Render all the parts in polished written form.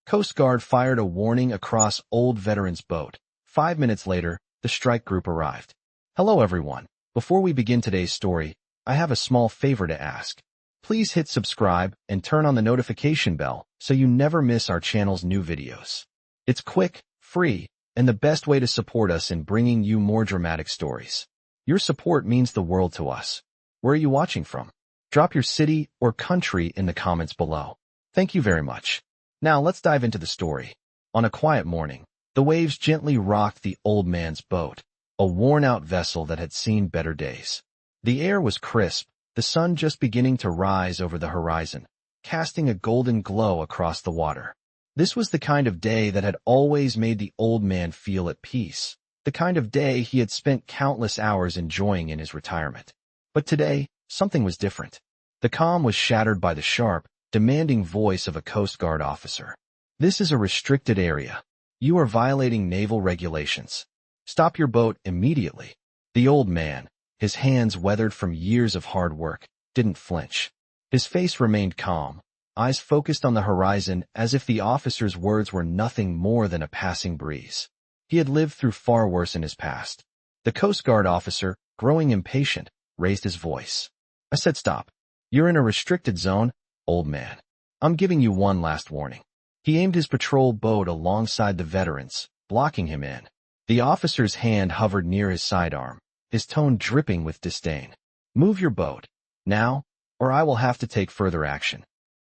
Coast Guard fired a warning across old veteran's boat. 5 minutes later, the strike group arrived. Hello everyone. Before we begin today's story, I have a small favor to ask. Please hit subscribe and turn on the notification bell so you never miss our channel's new videos. It's quick, free, and the best way to support us in bringing you more dramatic stories. Your support means the world to us. Where are you watching from? Drop your city or country in the comments below. Thank you very much. Now let's dive into the story. On a quiet morning, the waves gently rocked the old man's boat, a worn-out vessel that had seen better days. The air was crisp, the sun just beginning to rise over the horizon, casting a golden glow across the water. This was the kind of day that had always made the old man feel at peace, the kind of day he had spent countless hours enjoying in his retirement. But today, something was different. The calm was shattered by the sharp, demanding voice of a Coast Guard officer. This is a restricted area. You are violating naval regulations. Stop your boat immediately. The old man, his hands weathered from years of hard work, didn't flinch. His face remained calm, eyes focused on the horizon as if the officer's words were nothing more than a passing breeze. He had lived through far worse in his past. The Coast Guard officer, growing impatient, raised his voice. I said stop. You're in a restricted zone, old man. I'm giving you one last warning. He aimed his patrol boat alongside the veterans, blocking him in. The officer's hand hovered near his sidearm, his tone dripping with disdain. Move your boat, now, or I will have to take further action.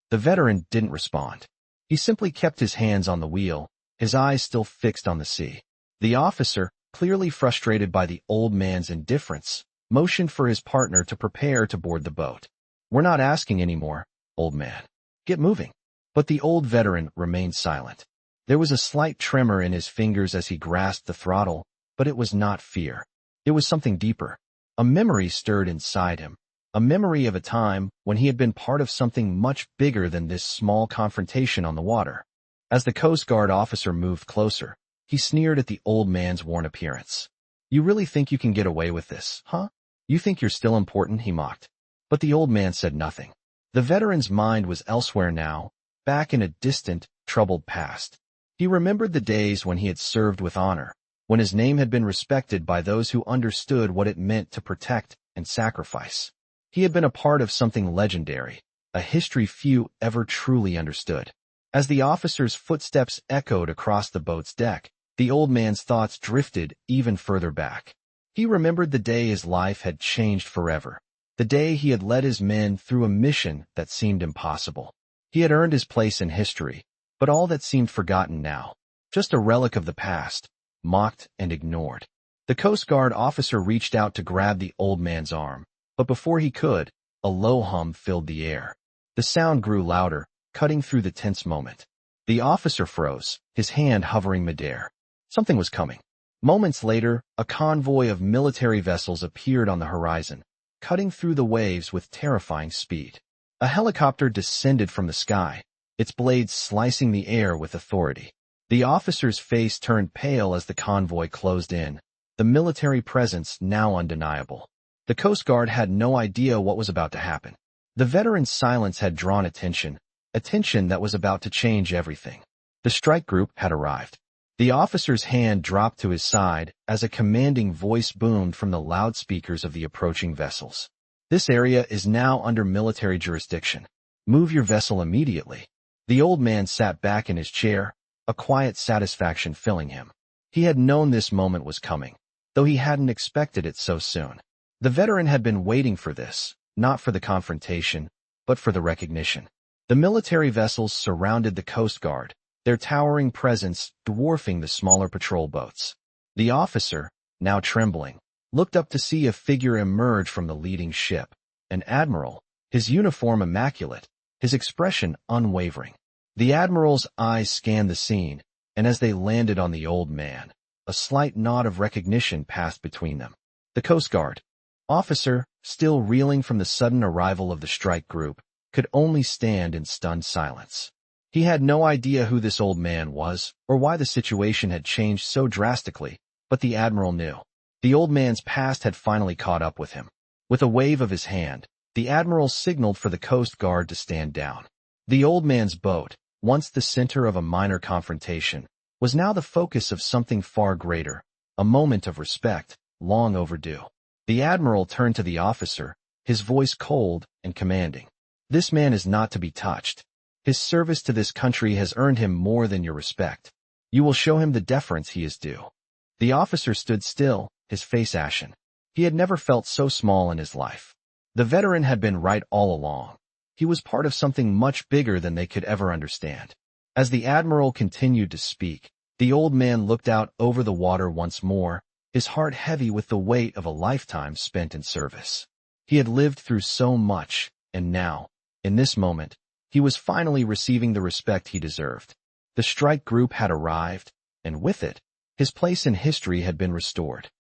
The veteran didn't respond. He simply kept his hands on the wheel, his eyes still fixed on the sea. The officer, clearly frustrated by the old man's indifference, motioned for his partner to prepare to board the boat. We're not asking anymore, old man. Get moving. But the old veteran remained silent. There was a slight tremor in his fingers as he grasped the throttle, but it was not fear. It was something deeper. A memory stirred inside him, a memory of a time when he had been part of something much bigger than this small confrontation on the water. As the Coast Guard officer moved closer, he sneered at the old man's worn appearance. You really think you can get away with this, huh? You think you're still important, he mocked. But the old man said nothing. The veteran's mind was elsewhere now, back in a distant, troubled past. He remembered the days when he had served with honor, when his name had been respected by those who understood what it meant to protect and sacrifice. He had been a part of something legendary, a history few ever truly understood. As the officer's footsteps echoed across the boat's deck, the old man's thoughts drifted even further back. He remembered the day his life had changed forever, the day he had led his men through a mission that seemed impossible. He had earned his place in history, but all that seemed forgotten now, just a relic of the past, mocked and ignored. The Coast Guard officer reached out to grab the old man's arm, but before he could, a low hum filled the air. The sound grew louder, cutting through the tense moment. The officer froze, his hand hovering midair. Something was coming. Moments later, a convoy of military vessels appeared on the horizon, cutting through the waves with terrifying speed. A helicopter descended from the sky, its blades slicing the air with authority. The officer's face turned pale as the convoy closed in, the military presence now undeniable. The Coast Guard had no idea what was about to happen. The veteran's silence had drawn attention that was about to change everything. The strike group had arrived. The officer's hand dropped to his side as a commanding voice boomed from the loudspeakers of the approaching vessels. This area is now under military jurisdiction. Move your vessel immediately. The old man sat back in his chair, a quiet satisfaction filling him. He had known this moment was coming, though he hadn't expected it so soon. The veteran had been waiting for this, not for the confrontation, but for the recognition. The military vessels surrounded the Coast Guard, their towering presence dwarfing the smaller patrol boats. The officer, now trembling, looked up to see a figure emerge from the leading ship, an admiral, his uniform immaculate, his expression unwavering. The admiral's eyes scanned the scene, and as they landed on the old man, a slight nod of recognition passed between them. The Coast Guard officer, still reeling from the sudden arrival of the strike group, could only stand in stunned silence. He had no idea who this old man was, or why the situation had changed so drastically, but the admiral knew. The old man's past had finally caught up with him. With a wave of his hand, the admiral signaled for the Coast Guard to stand down. The old man's boat, once the center of a minor confrontation, was now the focus of something far greater, a moment of respect, long overdue. The admiral turned to the officer, his voice cold and commanding. "This man is not to be touched. His service to this country has earned him more than your respect. You will show him the deference he is due." The officer stood still, his face ashen. He had never felt so small in his life. The veteran had been right all along. He was part of something much bigger than they could ever understand. As the admiral continued to speak, the old man looked out over the water once more, his heart heavy with the weight of a lifetime spent in service. He had lived through so much, and now, in this moment, he was finally receiving the respect he deserved. The strike group had arrived, and with it, his place in history had been restored.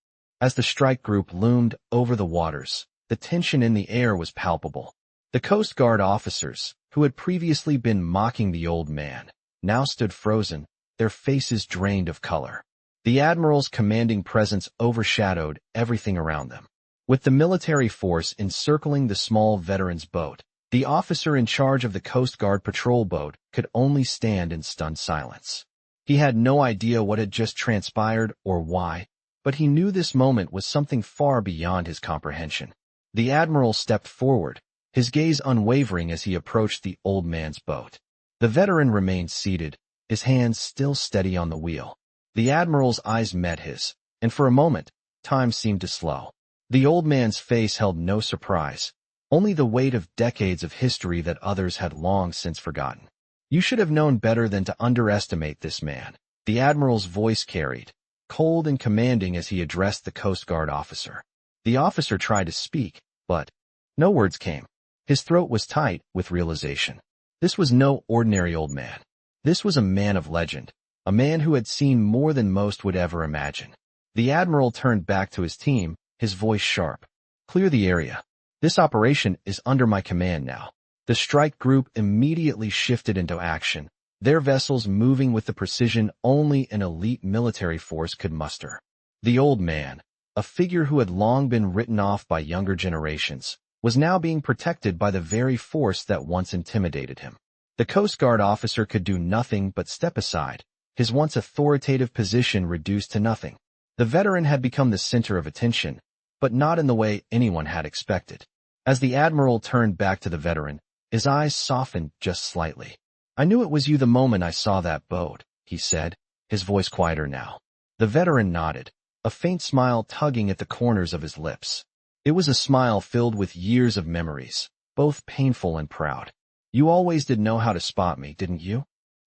As the strike group loomed over the waters, the tension in the air was palpable. The Coast Guard officers, who had previously been mocking the old man, now stood frozen, their faces drained of color. The admiral's commanding presence overshadowed everything around them. With the military force encircling the small veteran's boat, the officer in charge of the Coast Guard patrol boat could only stand in stunned silence. He had no idea what had just transpired or why, but he knew this moment was something far beyond his comprehension. The admiral stepped forward, his gaze unwavering as he approached the old man's boat. The veteran remained seated, his hands still steady on the wheel. The admiral's eyes met his, and for a moment, time seemed to slow. The old man's face held no surprise, only the weight of decades of history that others had long since forgotten. "You should have known better than to underestimate this man," the admiral's voice carried, cold and commanding as he addressed the Coast Guard officer. The officer tried to speak, but no words came. His throat was tight with realization. This was no ordinary old man. This was a man of legend, a man who had seen more than most would ever imagine. The admiral turned back to his team, his voice sharp. "Clear the area. This operation is under my command now." The strike group immediately shifted into action, their vessels moving with the precision only an elite military force could muster. The old man, a figure who had long been written off by younger generations, was now being protected by the very force that once intimidated him. The Coast Guard officer could do nothing but step aside, his once authoritative position reduced to nothing. The veteran had become the center of attention, but not in the way anyone had expected. As the admiral turned back to the veteran, his eyes softened just slightly. "I knew it was you the moment I saw that boat," he said, his voice quieter now. The veteran nodded, a faint smile tugging at the corners of his lips. It was a smile filled with years of memories, both painful and proud. "You always did know how to spot me, didn't you?"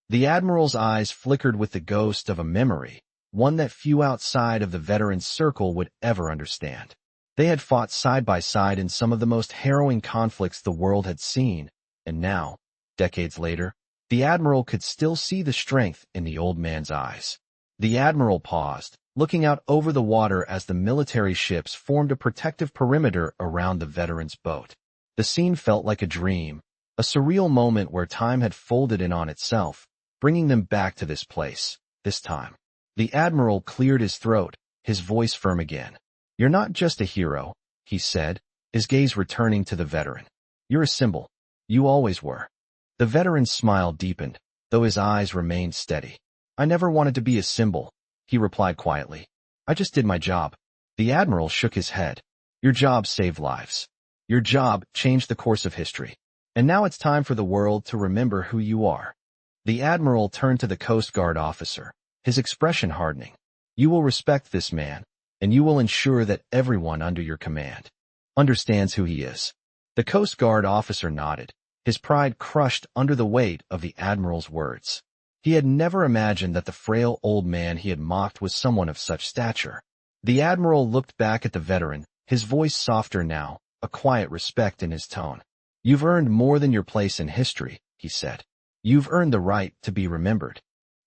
The admiral's eyes flickered with the ghost of a memory, one that few outside of the veteran's circle would ever understand. They had fought side by side in some of the most harrowing conflicts the world had seen, and now, decades later, the admiral could still see the strength in the old man's eyes. The admiral paused, looking out over the water as the military ships formed a protective perimeter around the veteran's boat. The scene felt like a dream, a surreal moment where time had folded in on itself, bringing them back to this place, this time. The admiral cleared his throat, his voice firm again. "You're not just a hero," he said, his gaze returning to the veteran. "You're a symbol. You always were." The veteran's smile deepened, though his eyes remained steady. "I never wanted to be a symbol," he replied quietly. "I just did my job." The admiral shook his head. "Your job saved lives. Your job changed the course of history. And now it's time for the world to remember who you are." The admiral turned to the Coast Guard officer, his expression hardening. "You will respect this man, and you will ensure that everyone under your command understands who he is." The Coast Guard officer nodded, his pride crushed under the weight of the admiral's words. He had never imagined that the frail old man he had mocked was someone of such stature. The admiral looked back at the veteran, his voice softer now, a quiet respect in his tone. "You've earned more than your place in history," he said. "You've earned the right to be remembered."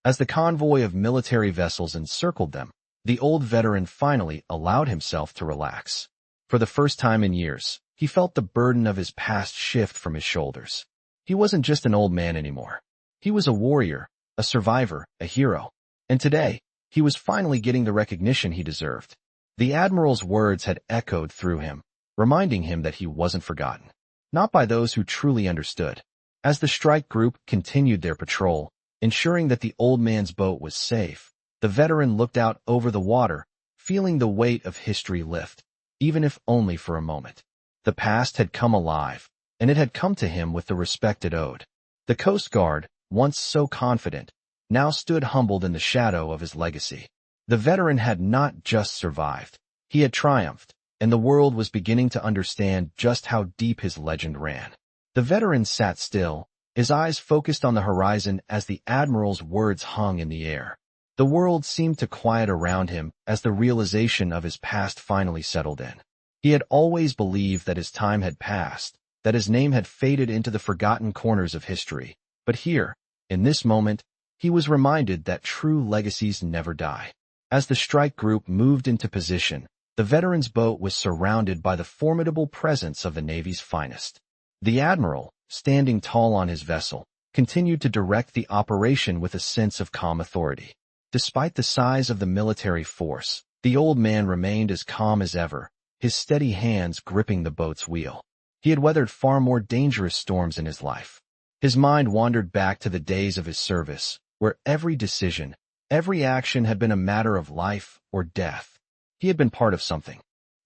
As the convoy of military vessels encircled them, the old veteran finally allowed himself to relax. For the first time in years, he felt the burden of his past shift from his shoulders. He wasn't just an old man anymore. He was a warrior, a survivor, a hero. And today, he was finally getting the recognition he deserved. The admiral's words had echoed through him, reminding him that he wasn't forgotten. Not by those who truly understood. As the strike group continued their patrol, Ensuring that the old man's boat was safe, the veteran looked out over the water, feeling the weight of history lift, even if only for a moment. The past had come alive, and it had come to him with the respect it owed. The Coast Guard, once so confident, now stood humbled in the shadow of his legacy. The veteran had not just survived, he had triumphed, and the world was beginning to understand just how deep his legend ran. The veteran sat still, his eyes focused on the horizon as the Admiral's words hung in the air. The world seemed to quiet around him as the realization of his past finally settled in. He had always believed that his time had passed, that his name had faded into the forgotten corners of history. But here, in this moment, he was reminded that true legacies never die. As the strike group moved into position, the veteran's boat was surrounded by the formidable presence of the Navy's finest. The Admiral, standing tall on his vessel, continued to direct the operation with a sense of calm authority. Despite the size of the military force, the old man remained as calm as ever, his steady hands gripping the boat's wheel. He had weathered far more dangerous storms in his life. His mind wandered back to the days of his service, where every decision, every action had been a matter of life or death. He had been part of something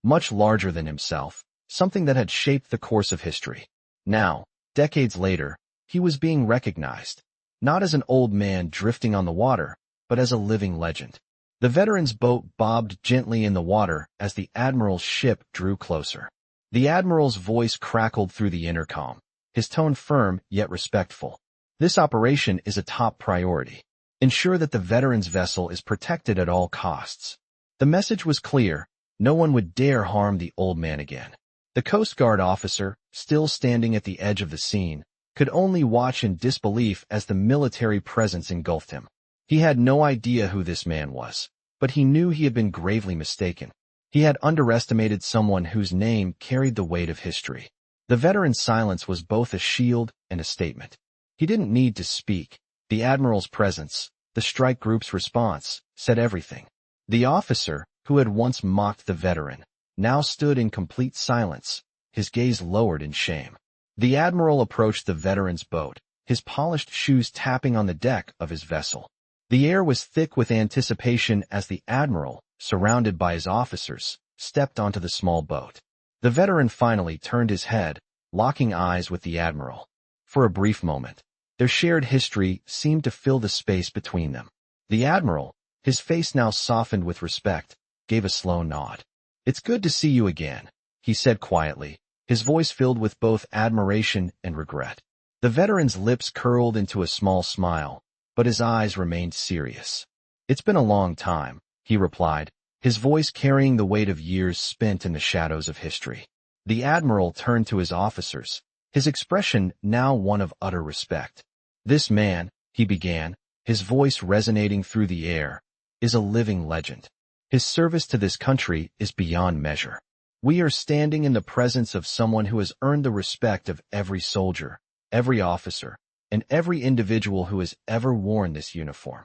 much larger than himself, something that had shaped the course of history. Now, decades later, he was being recognized, not as an old man drifting on the water, but as a living legend. The veteran's boat bobbed gently in the water as the Admiral's ship drew closer. The Admiral's voice crackled through the intercom, his tone firm yet respectful. This operation is a top priority. Ensure that the veteran's vessel is protected at all costs. The message was clear. No one would dare harm the old man again. The Coast Guard officer, still standing at the edge of the scene, could only watch in disbelief as the military presence engulfed him. He had no idea who this man was, but he knew he had been gravely mistaken. He had underestimated someone whose name carried the weight of history. The veteran's silence was both a shield and a statement. He didn't need to speak. The Admiral's presence, the strike group's response, said everything. The officer, who had once mocked the veteran, now stood in complete silence, his gaze lowered in shame. The Admiral approached the veteran's boat, his polished shoes tapping on the deck of his vessel. The air was thick with anticipation as the Admiral, surrounded by his officers, stepped onto the small boat. The veteran finally turned his head, locking eyes with the Admiral. For a brief moment, their shared history seemed to fill the space between them. The Admiral, his face now softened with respect, gave a slow nod. "It's good to see you again," he said quietly, his voice filled with both admiration and regret. The veteran's lips curled into a small smile, but his eyes remained serious. "It's been a long time," he replied, his voice carrying the weight of years spent in the shadows of history. The Admiral turned to his officers, his expression now one of utter respect. "This man," he began, his voice resonating through the air, "is a living legend. His service to this country is beyond measure. We are standing in the presence of someone who has earned the respect of every soldier, every officer, and every individual who has ever worn this uniform."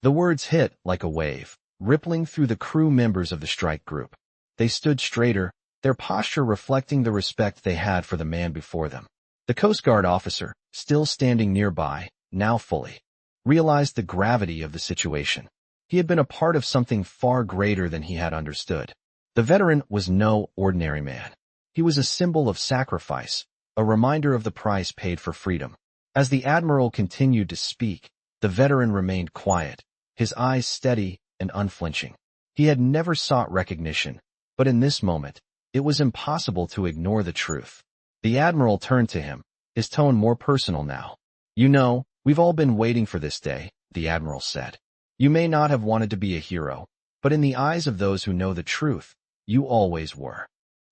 The words hit like a wave, rippling through the crew members of the strike group. They stood straighter, their posture reflecting the respect they had for the man before them. The Coast Guard officer, still standing nearby, now fully realized the gravity of the situation. He had been a part of something far greater than he had understood. The veteran was no ordinary man. He was a symbol of sacrifice, a reminder of the price paid for freedom. As the Admiral continued to speak, the veteran remained quiet, his eyes steady and unflinching. He had never sought recognition, but in this moment, it was impossible to ignore the truth. The Admiral turned to him, his tone more personal now. "You know, we've all been waiting for this day," the Admiral said. "You may not have wanted to be a hero, but in the eyes of those who know the truth, you always were."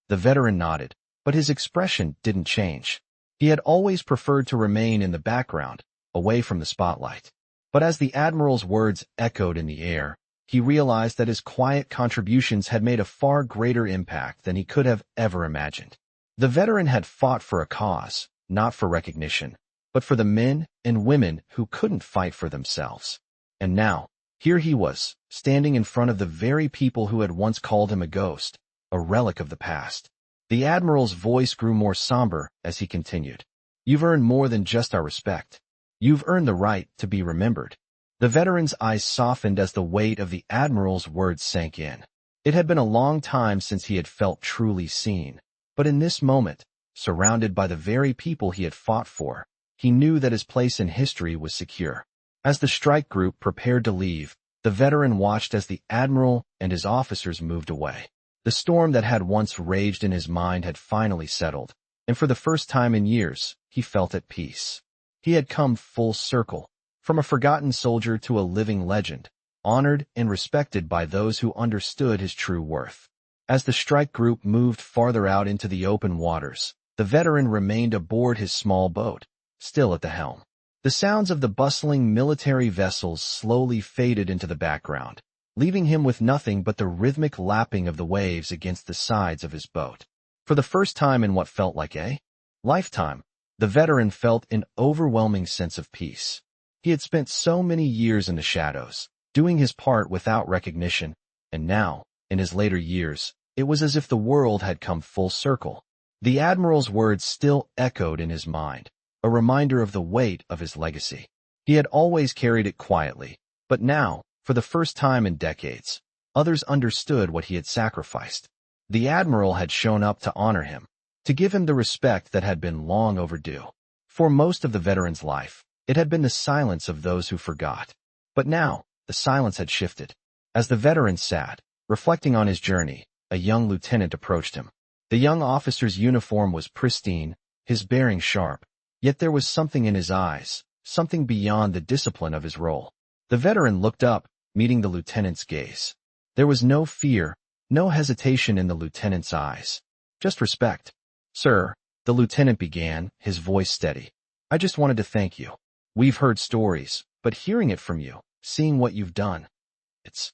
The veteran nodded, but his expression didn't change. He had always preferred to remain in the background, away from the spotlight. But as the Admiral's words echoed in the air, he realized that his quiet contributions had made a far greater impact than he could have ever imagined. The veteran had fought for a cause, not for recognition, but for the men and women who couldn't fight for themselves. And now, here he was, standing in front of the very people who had once called him a ghost, a relic of the past. The Admiral's voice grew more somber as he continued. "You've earned more than just our respect. You've earned the right to be remembered. The veteran's eyes softened as the weight of the admiral's words sank in. It had been a long time since he had felt truly seen, but in this moment, surrounded by the very people he had fought for, he knew that his place in history was secure. As the strike group prepared to leave, the veteran watched as the admiral and his officers moved away. The storm that had once raged in his mind had finally settled, and for the first time in years, he felt at peace. He had come full circle, from a forgotten soldier to a living legend, honored and respected by those who understood his true worth. As the strike group moved farther out into the open waters, the veteran remained aboard his small boat, still at the helm. The sounds of the bustling military vessels slowly faded into the background, leaving him with nothing but the rhythmic lapping of the waves against the sides of his boat. For the first time in what felt like a lifetime, the veteran felt an overwhelming sense of peace. He had spent so many years in the shadows, doing his part without recognition, and now, in his later years, it was as if the world had come full circle. The admiral's words still echoed in his mind, a reminder of the weight of his legacy. He had always carried it quietly, but now, for the first time in decades, others understood what he had sacrificed. The admiral had shown up to honor him, to give him the respect that had been long overdue. For most of the veteran's life, it had been the silence of those who forgot. But now, the silence had shifted. As the veteran sat, reflecting on his journey, a young lieutenant approached him. The young officer's uniform was pristine, his bearing sharp, yet there was something in his eyes, something beyond the discipline of his role. The veteran looked up, meeting the lieutenant's gaze. There was no fear, no hesitation in the lieutenant's eyes. Just respect. Sir, the lieutenant began, his voice steady. I just wanted to thank you. We've heard stories, but hearing it from you, seeing what you've done, it's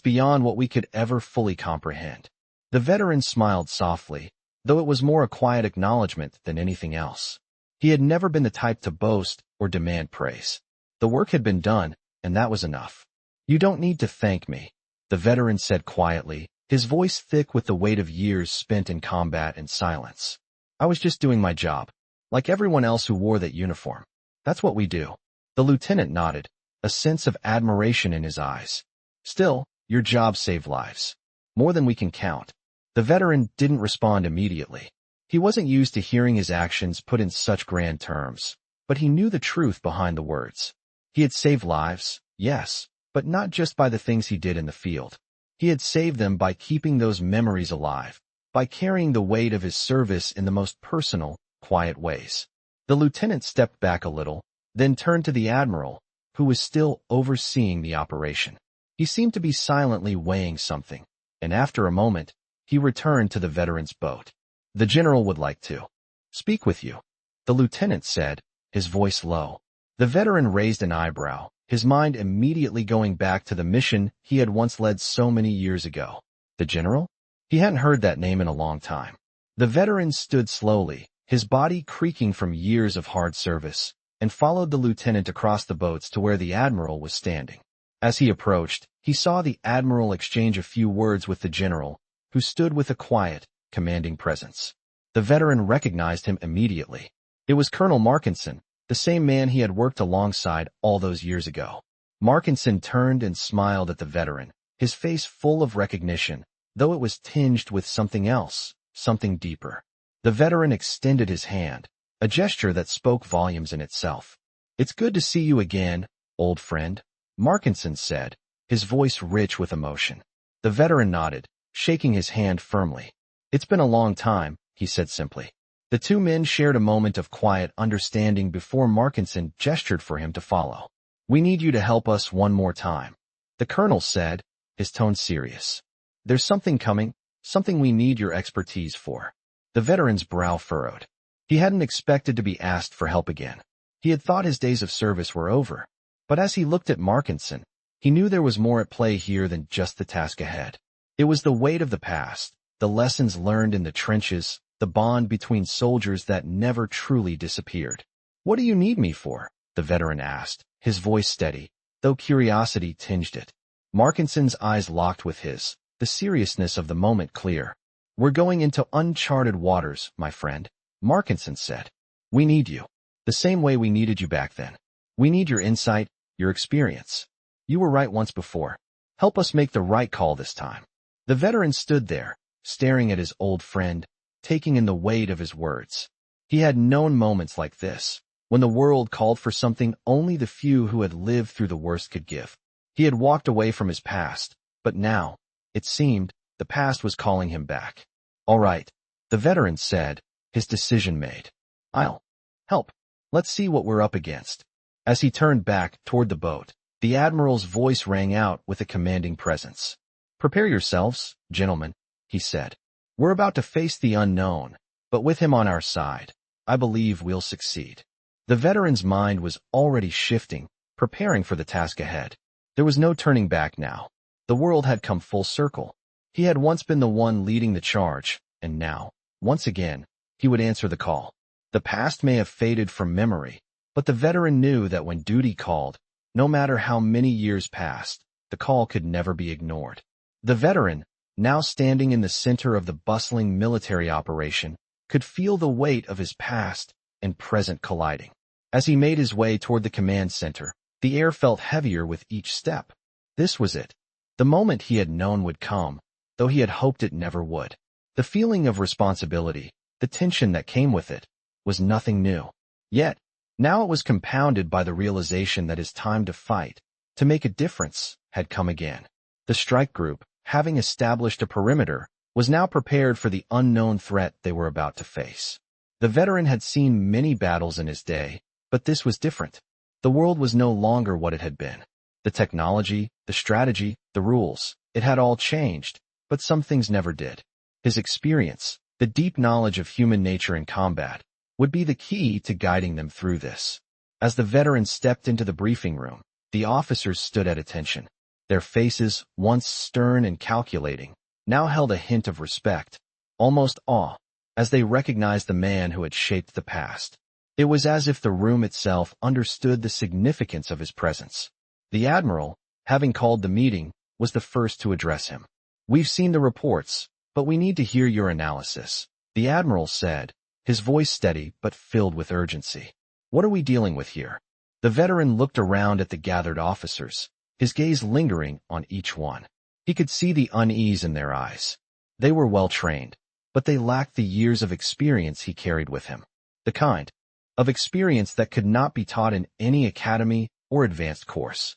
beyond what we could ever fully comprehend. The veteran smiled softly, though it was more a quiet acknowledgement than anything else. He had never been the type to boast or demand praise. The work had been done, and that was enough. You don't need to thank me, the veteran said quietly, his voice thick with the weight of years spent in combat and silence. I was just doing my job, like everyone else who wore that uniform. That's what we do. The lieutenant nodded, a sense of admiration in his eyes. Still, your job saved lives. More than we can count. The veteran didn't respond immediately. He wasn't used to hearing his actions put in such grand terms, but he knew the truth behind the words. He had saved lives, yes, but not just by the things he did in the field. He had saved them by keeping those memories alive, by carrying the weight of his service in the most personal, quiet ways. The lieutenant stepped back a little, then turned to the admiral, who was still overseeing the operation. He seemed to be silently weighing something, and after a moment, he returned to the veteran's boat. The general would like to speak with you, the lieutenant said, his voice low. The veteran raised an eyebrow, his mind immediately going back to the mission he had once led so many years ago. The general? He hadn't heard that name in a long time. The veteran stood slowly, his body creaking from years of hard service, and followed the lieutenant across the boats to where the admiral was standing. As he approached, he saw the admiral exchange a few words with the general, who stood with a quiet, commanding presence. The veteran recognized him immediately. It was Colonel Markinson, the same man he had worked alongside all those years ago. Markinson turned and smiled at the veteran, his face full of recognition, though it was tinged with something else, something deeper. The veteran extended his hand, a gesture that spoke volumes in itself. It's good to see you again, old friend, Markinson said, his voice rich with emotion. The veteran nodded, shaking his hand firmly. It's been a long time, he said simply. The two men shared a moment of quiet understanding before Markinson gestured for him to follow. We need you to help us one more time, the colonel said, his tone serious. There's something coming, something we need your expertise for. The veteran's brow furrowed. He hadn't expected to be asked for help again. He had thought his days of service were over. But as he looked at Markinson, he knew there was more at play here than just the task ahead. It was the weight of the past, the lessons learned in the trenches, the bond between soldiers that never truly disappeared. What do you need me for? The veteran asked, his voice steady, though curiosity tinged it. Markinson's eyes locked with his, the seriousness of the moment clear. We're going into uncharted waters, my friend, Markinson said. We need you. The The same way we needed you back then. We need your insight, your experience. You were right once before. Help us make the right call this time. The veteran stood there, staring at his old friend, taking in the weight of his words. He had known moments like this, when the world called for something only the few who had lived through the worst could give. He had walked away from his past, but now, it seemed, the past was calling him back. All right, the veteran said, his decision made. I'll help. Let's see what we're up against. As he turned back toward the boat, the admiral's voice rang out with a commanding presence. Prepare yourselves, gentlemen, he said. We're about to face the unknown, but with him on our side, I believe we'll succeed. The veteran's mind was already shifting, preparing for the task ahead. There was no turning back now. The world had come full circle. He had once been the one leading the charge, and now, once again, he would answer the call. The past may have faded from memory, but the veteran knew that when duty called, no matter how many years passed, the call could never be ignored. The veteran, now standing in the center of the bustling military operation, could feel the weight of his past and present colliding. As he made his way toward the command center, the air felt heavier with each step. This was it. The moment he had known would come, though he had hoped it never would. The feeling of responsibility, the tension that came with it, was nothing new. Yet, now it was compounded by the realization that his time to fight, to make a difference, had come again. The strike group, having established a perimeter, was now prepared for the unknown threat they were about to face. The veteran had seen many battles in his day, but this was different. The world was no longer what it had been. The technology, the strategy, the rules, it had all changed, but some things never did. His experience, the deep knowledge of human nature in combat, would be the key to guiding them through this. As the veteran stepped into the briefing room, the officers stood at attention. Their faces, once stern and calculating, now held a hint of respect, almost awe, as they recognized the man who had shaped the past. It was as if the room itself understood the significance of his presence. The admiral, having called the meeting, was the first to address him. We've seen the reports, but we need to hear your analysis, the admiral said, his voice steady but filled with urgency. What are we dealing with here? The veteran looked around at the gathered officers, his gaze lingering on each one. He could see the unease in their eyes. They were well trained, but they lacked the years of experience he carried with him. The kind of experience that could not be taught in any academy or advanced course.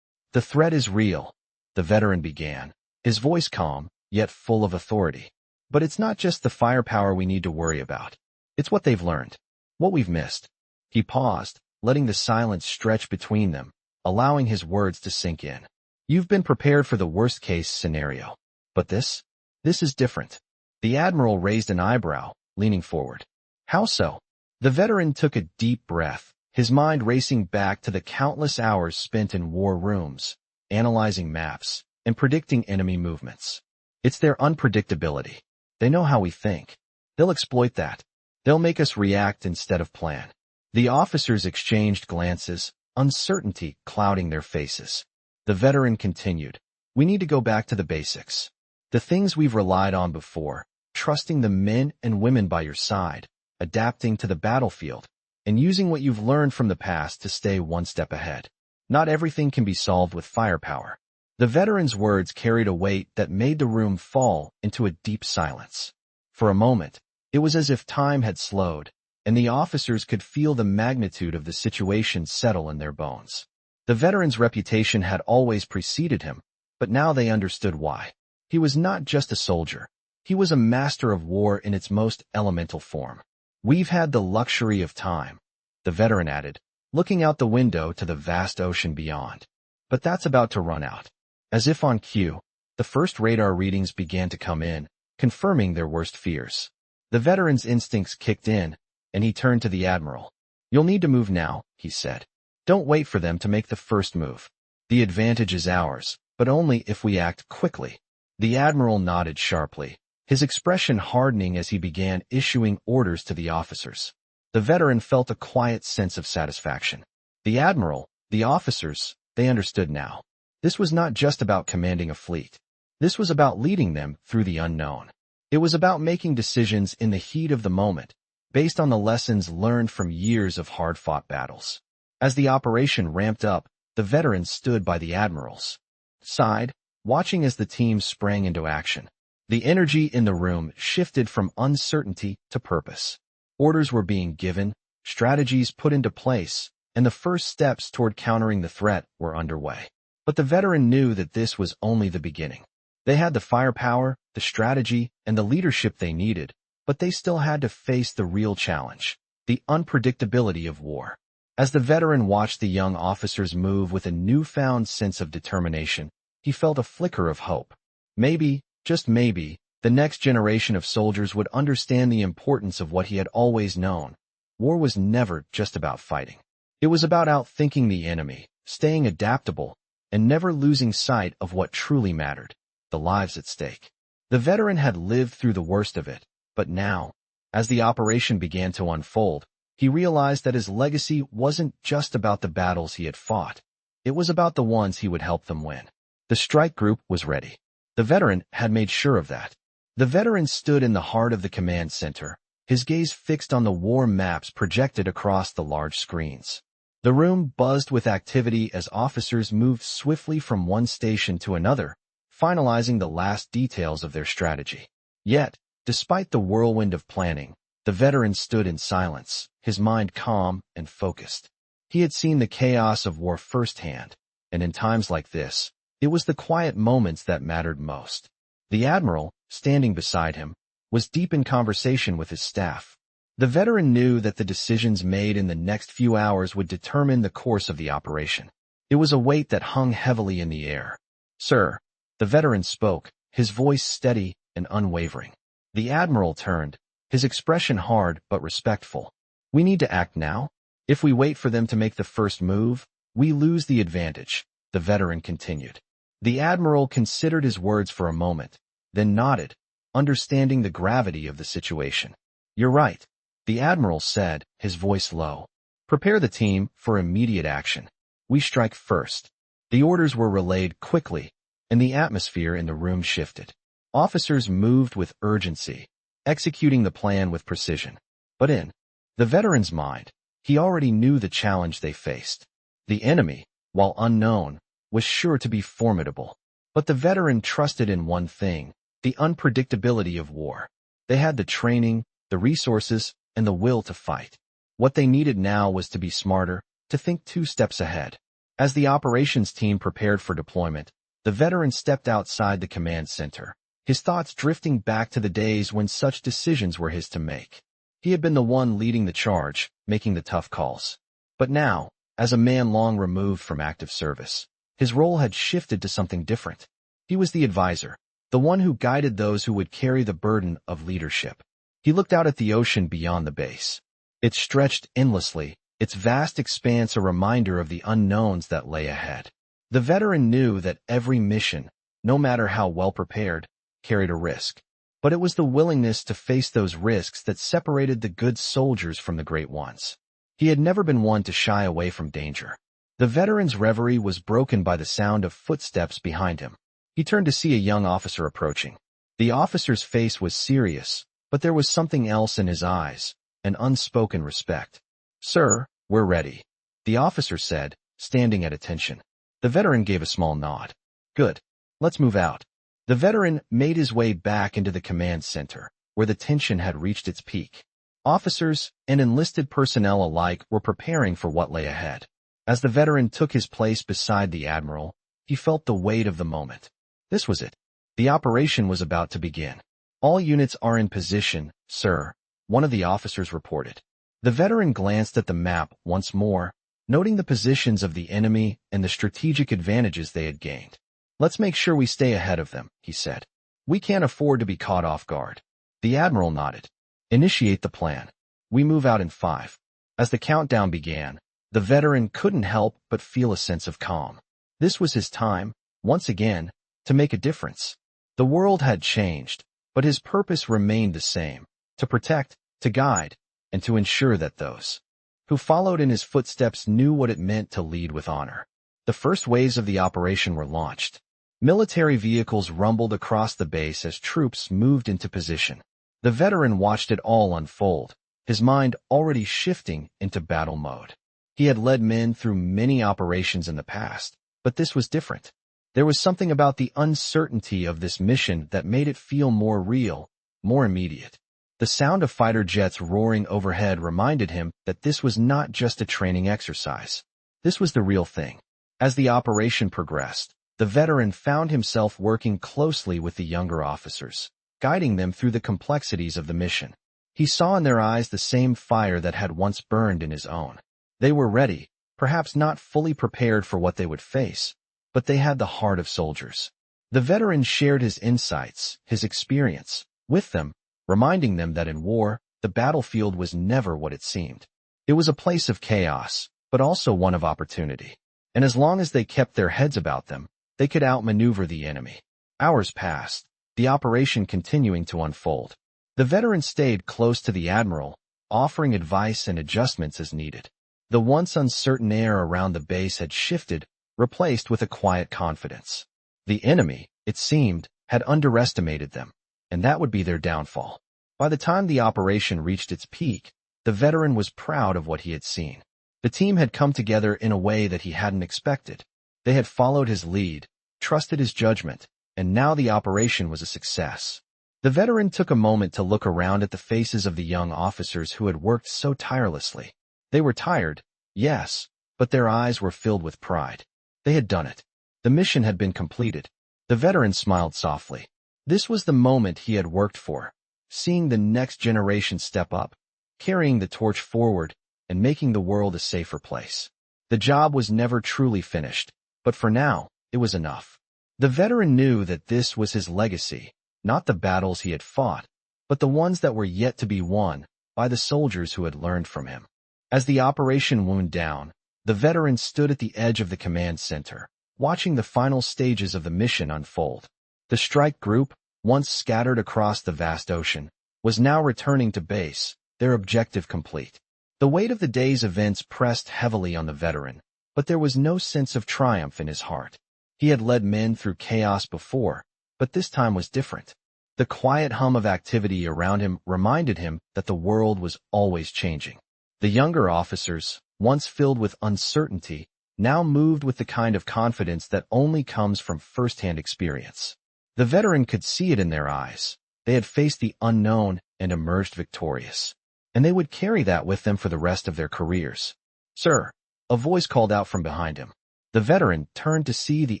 The threat is real, the veteran began, his voice calm, yet full of authority. But it's not just the firepower we need to worry about. It's what they've learned, what we've missed. He paused, letting the silence stretch between them, allowing his words to sink in. You've been prepared for the worst-case scenario. But this is different. The admiral raised an eyebrow, leaning forward. How so? The veteran took a deep breath, his mind racing back to the countless hours spent in war rooms, analyzing maps, and predicting enemy movements. It's their unpredictability. They know how we think. They'll exploit that. They'll make us react instead of plan. The officers exchanged glances, uncertainty clouding their faces. The veteran continued. We need to go back to the basics. The things we've relied on before, trusting the men and women by your side, adapting to the battlefield, and using what you've learned from the past to stay one step ahead. Not everything can be solved with firepower. The veteran's words carried a weight that made the room fall into a deep silence. For a moment, it was as if time had slowed, and the officers could feel the magnitude of the situation settle in their bones. The veteran's reputation had always preceded him, but now they understood why. He was not just a soldier. He was a master of war in its most elemental form. We've had the luxury of time, the veteran added, looking out the window to the vast ocean beyond. But that's about to run out. As if on cue, the first radar readings began to come in, confirming their worst fears. The veteran's instincts kicked in, and he turned to the admiral. You'll need to move now, he said. Don't wait for them to make the first move. The advantage is ours, but only if we act quickly. The admiral nodded sharply, his expression hardening as he began issuing orders to the officers. The veteran felt a quiet sense of satisfaction. The admiral, the officers, they understood now. This was not just about commanding a fleet. This was about leading them through the unknown. It was about making decisions in the heat of the moment, based on the lessons learned from years of hard-fought battles. As the operation ramped up, the veterans stood by the admiral's side, watching as the team sprang into action. The energy in the room shifted from uncertainty to purpose. Orders were being given, strategies put into place, and the first steps toward countering the threat were underway. But the veteran knew that this was only the beginning. They had the firepower, the strategy, and the leadership they needed, but they still had to face the real challenge, the unpredictability of war. As the veteran watched the young officers move with a newfound sense of determination, he felt a flicker of hope. Maybe, just maybe, the next generation of soldiers would understand the importance of what he had always known. War was never just about fighting. It was about outthinking the enemy, staying adaptable, and never losing sight of what truly mattered, the lives at stake. The veteran had lived through the worst of it, but now, as the operation began to unfold, he realized that his legacy wasn't just about the battles he had fought. It was about the ones he would help them win. The strike group was ready. The veteran had made sure of that. The veteran stood in the heart of the command center, his gaze fixed on the war maps projected across the large screens. The room buzzed with activity as officers moved swiftly from one station to another, finalizing the last details of their strategy. Yet, despite the whirlwind of planning, the veteran stood in silence, his mind calm and focused. He had seen the chaos of war firsthand, and in times like this, it was the quiet moments that mattered most. The admiral, standing beside him, was deep in conversation with his staff. The veteran knew that the decisions made in the next few hours would determine the course of the operation. It was a weight that hung heavily in the air. "Sir," the veteran spoke, his voice steady and unwavering. The admiral turned, his expression hard but respectful. "We need to act now. If we wait for them to make the first move, we lose the advantage," the veteran continued. The admiral considered his words for a moment, then nodded, understanding the gravity of the situation. "You're right," the admiral said, his voice low. "Prepare the team for immediate action. We strike first." The orders were relayed quickly, and the atmosphere in the room shifted. Officers moved with urgency, executing the plan with precision. But in the veteran's mind, he already knew the challenge they faced. The enemy, while unknown, was sure to be formidable. But the veteran trusted in one thing, the unpredictability of war. They had the training, the resources, and the will to fight. What they needed now was to be smarter, to think 2 steps ahead. As the operations team prepared for deployment, the veteran stepped outside the command center, his thoughts drifting back to the days when such decisions were his to make. He had been the one leading the charge, making the tough calls. But now, as a man long removed from active service, his role had shifted to something different. He was the advisor, the one who guided those who would carry the burden of leadership. He looked out at the ocean beyond the base. It stretched endlessly, its vast expanse a reminder of the unknowns that lay ahead. The veteran knew that every mission, no matter how well prepared, carried a risk. But it was the willingness to face those risks that separated the good soldiers from the great ones. He had never been one to shy away from danger. The veteran's reverie was broken by the sound of footsteps behind him. He turned to see a young officer approaching. The officer's face was serious, but there was something else in his eyes, an unspoken respect. "Sir, we're ready," the officer said, standing at attention. The veteran gave a small nod. "Good. Let's move out." The veteran made his way back into the command center, where the tension had reached its peak. Officers and enlisted personnel alike were preparing for what lay ahead. As the veteran took his place beside the admiral, he felt the weight of the moment. This was it. The operation was about to begin. "All units are in position, sir," one of the officers reported. The veteran glanced at the map once more, noting the positions of the enemy and the strategic advantages they had gained. "Let's make sure we stay ahead of them," he said. "We can't afford to be caught off guard." The admiral nodded. "Initiate the plan. We move out in 5. As the countdown began, the veteran couldn't help but feel a sense of calm. This was his time, once again, to make a difference. The world had changed, but his purpose remained the same, to protect, to guide, and to ensure that those who followed in his footsteps knew what it meant to lead with honor. The first waves of the operation were launched. Military vehicles rumbled across the base as troops moved into position. The veteran watched it all unfold, his mind already shifting into battle mode. He had led men through many operations in the past, but this was different. There was something about the uncertainty of this mission that made it feel more real, more immediate. The sound of fighter jets roaring overhead reminded him that this was not just a training exercise. This was the real thing. As the operation progressed, the veteran found himself working closely with the younger officers, guiding them through the complexities of the mission. He saw in their eyes the same fire that had once burned in his own. They were ready, perhaps not fully prepared for what they would face, but they had the heart of soldiers. The veteran shared his insights, his experience, with them, reminding them that in war, the battlefield was never what it seemed. It was a place of chaos, but also one of opportunity. And as long as they kept their heads about them, they could outmaneuver the enemy. Hours passed, the operation continuing to unfold. The veteran stayed close to the admiral, offering advice and adjustments as needed. The once uncertain air around the base had shifted, replaced with a quiet confidence. The enemy, it seemed, had underestimated them, and that would be their downfall. By the time the operation reached its peak, the veteran was proud of what he had seen. The team had come together in a way that he hadn't expected. They had followed his lead, trusted his judgment, and now the operation was a success. The veteran took a moment to look around at the faces of the young officers who had worked so tirelessly. They were tired, yes, but their eyes were filled with pride. They had done it. The mission had been completed. The veteran smiled softly. This was the moment he had worked for, seeing the next generation step up, carrying the torch forward, and making the world a safer place. The job was never truly finished, but for now, it was enough. The veteran knew that this was his legacy, not the battles he had fought, but the ones that were yet to be won by the soldiers who had learned from him. As the operation wound down, the veteran stood at the edge of the command center, watching the final stages of the mission unfold. The strike group, once scattered across the vast ocean, was now returning to base, their objective complete. The weight of the day's events pressed heavily on the veteran, but there was no sense of triumph in his heart. He had led men through chaos before, but this time was different. The quiet hum of activity around him reminded him that the world was always changing. The younger officers, once filled with uncertainty, now moved with the kind of confidence that only comes from first-hand experience. The veteran could see it in their eyes. They had faced the unknown and emerged victorious, and they would carry that with them for the rest of their careers. "Sir," a voice called out from behind him. The veteran turned to see the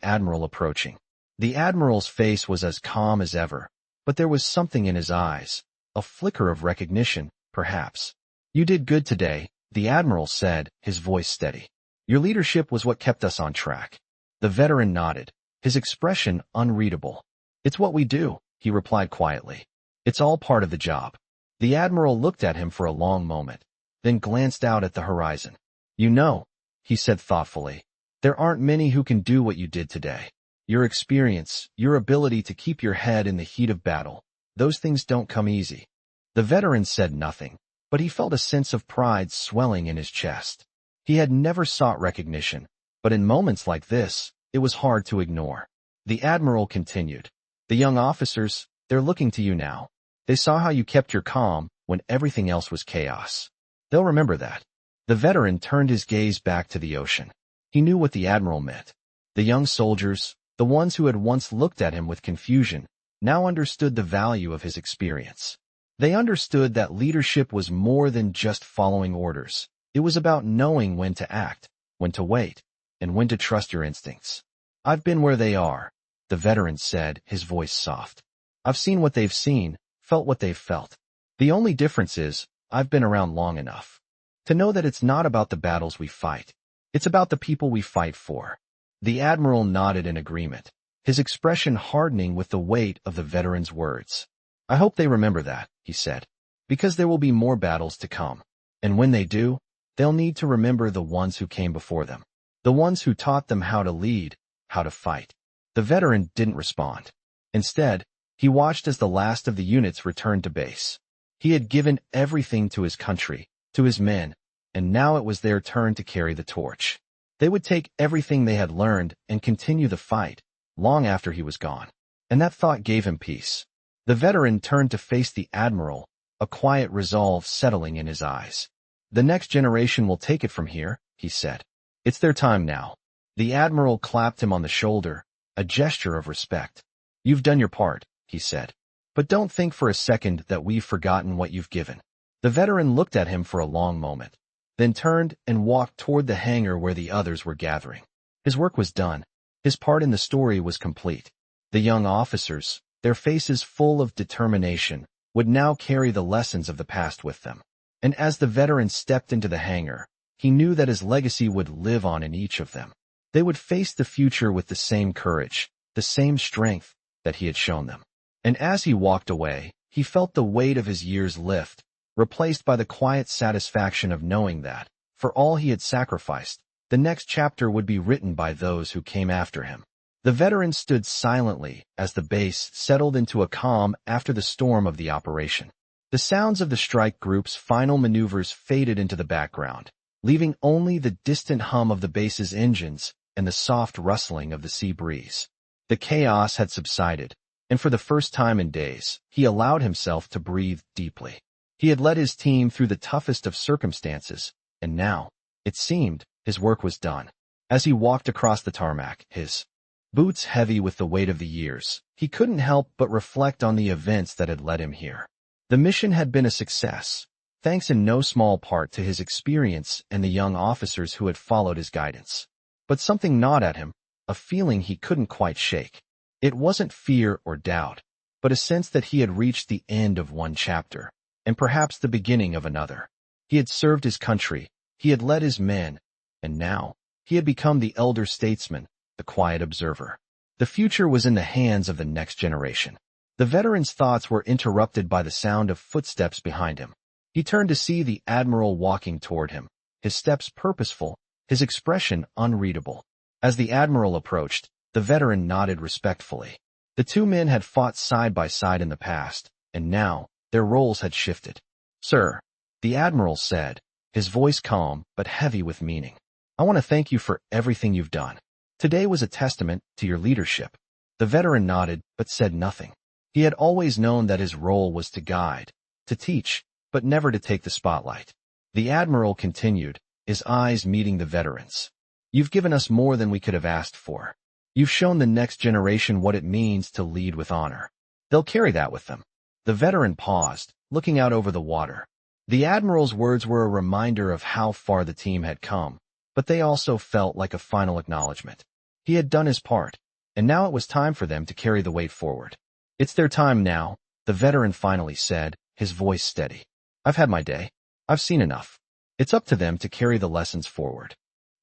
admiral approaching. The admiral's face was as calm as ever, but there was something in his eyes, a flicker of recognition, perhaps. "You did good today," the admiral said, his voice steady. "Your leadership was what kept us on track." The veteran nodded, his expression unreadable. "It's what we do," he replied quietly. "It's all part of the job." The admiral looked at him for a long moment, then glanced out at the horizon. "You know," he said thoughtfully, "there aren't many who can do what you did today. Your experience, your ability to keep your head in the heat of battle, those things don't come easy." The veteran said nothing, but he felt a sense of pride swelling in his chest. He had never sought recognition, but in moments like this, it was hard to ignore. The admiral continued. "The young officers, they're looking to you now. They saw how you kept your calm when everything else was chaos. They'll remember that." The veteran turned his gaze back to the ocean. He knew what the admiral meant. The young soldiers, the ones who had once looked at him with confusion, now understood the value of his experience. They understood that leadership was more than just following orders. It was about knowing when to act, when to wait, and when to trust your instincts. "I've been where they are," the veteran said, his voice soft. "I've seen what they've seen, felt what they've felt. The only difference is, I've been around long enough to know that it's not about the battles we fight. It's about the people we fight for." The admiral nodded in agreement, his expression hardening with the weight of the veteran's words. "I hope they remember that," he said, "because there will be more battles to come. And when they do, they'll need to remember the ones who came before them, the ones who taught them how to lead, how to fight." The veteran didn't respond. Instead, he watched as the last of the units returned to base. He had given everything to his country, to his men, and now it was their turn to carry the torch. They would take everything they had learned and continue the fight, long after he was gone. And that thought gave him peace. The veteran turned to face the admiral, a quiet resolve settling in his eyes. The next generation will take it from here, he said. It's their time now. The admiral clapped him on the shoulder, a gesture of respect. You've done your part, he said. But don't think for a second that we've forgotten what you've given. The veteran looked at him for a long moment, then turned and walked toward the hangar where the others were gathering. His work was done. His part in the story was complete. The young officers, their faces full of determination, would now carry the lessons of the past with them. And as the veteran stepped into the hangar, he knew that his legacy would live on in each of them. They would face the future with the same courage, the same strength that he had shown them. And as he walked away, he felt the weight of his years lift, replaced by the quiet satisfaction of knowing that, for all he had sacrificed, the next chapter would be written by those who came after him. The veteran stood silently as the base settled into a calm after the storm of the operation. The sounds of the strike group's final maneuvers faded into the background, leaving only the distant hum of the base's engines and the soft rustling of the sea breeze. The chaos had subsided, and for the first time in days, he allowed himself to breathe deeply. He had led his team through the toughest of circumstances, and now, it seemed, his work was done. As he walked across the tarmac, his boots heavy with the weight of the years, he couldn't help but reflect on the events that had led him here. The mission had been a success, thanks in no small part to his experience and the young officers who had followed his guidance. But something gnawed at him, a feeling he couldn't quite shake. It wasn't fear or doubt, but a sense that he had reached the end of one chapter, and perhaps the beginning of another. He had served his country, he had led his men, and now, he had become the elder statesman, the quiet observer. The future was in the hands of the next generation. The veteran's thoughts were interrupted by the sound of footsteps behind him. He turned to see the admiral walking toward him, his steps purposeful, his expression unreadable. As the admiral approached, the veteran nodded respectfully. The two men had fought side by side in the past, and now, their roles had shifted. Sir, the admiral said, his voice calm but heavy with meaning. I want to thank you for everything you've done. Today was a testament to your leadership. The veteran nodded but said nothing. He had always known that his role was to guide, to teach, but never to take the spotlight. The admiral continued, his eyes meeting the veteran's. You've given us more than we could have asked for. You've shown the next generation what it means to lead with honor. They'll carry that with them. The veteran paused, looking out over the water. The admiral's words were a reminder of how far the team had come, but they also felt like a final acknowledgement. He had done his part, and now it was time for them to carry the weight forward. It's their time now, the veteran finally said, his voice steady. I've had my day. I've seen enough. It's up to them to carry the lessons forward.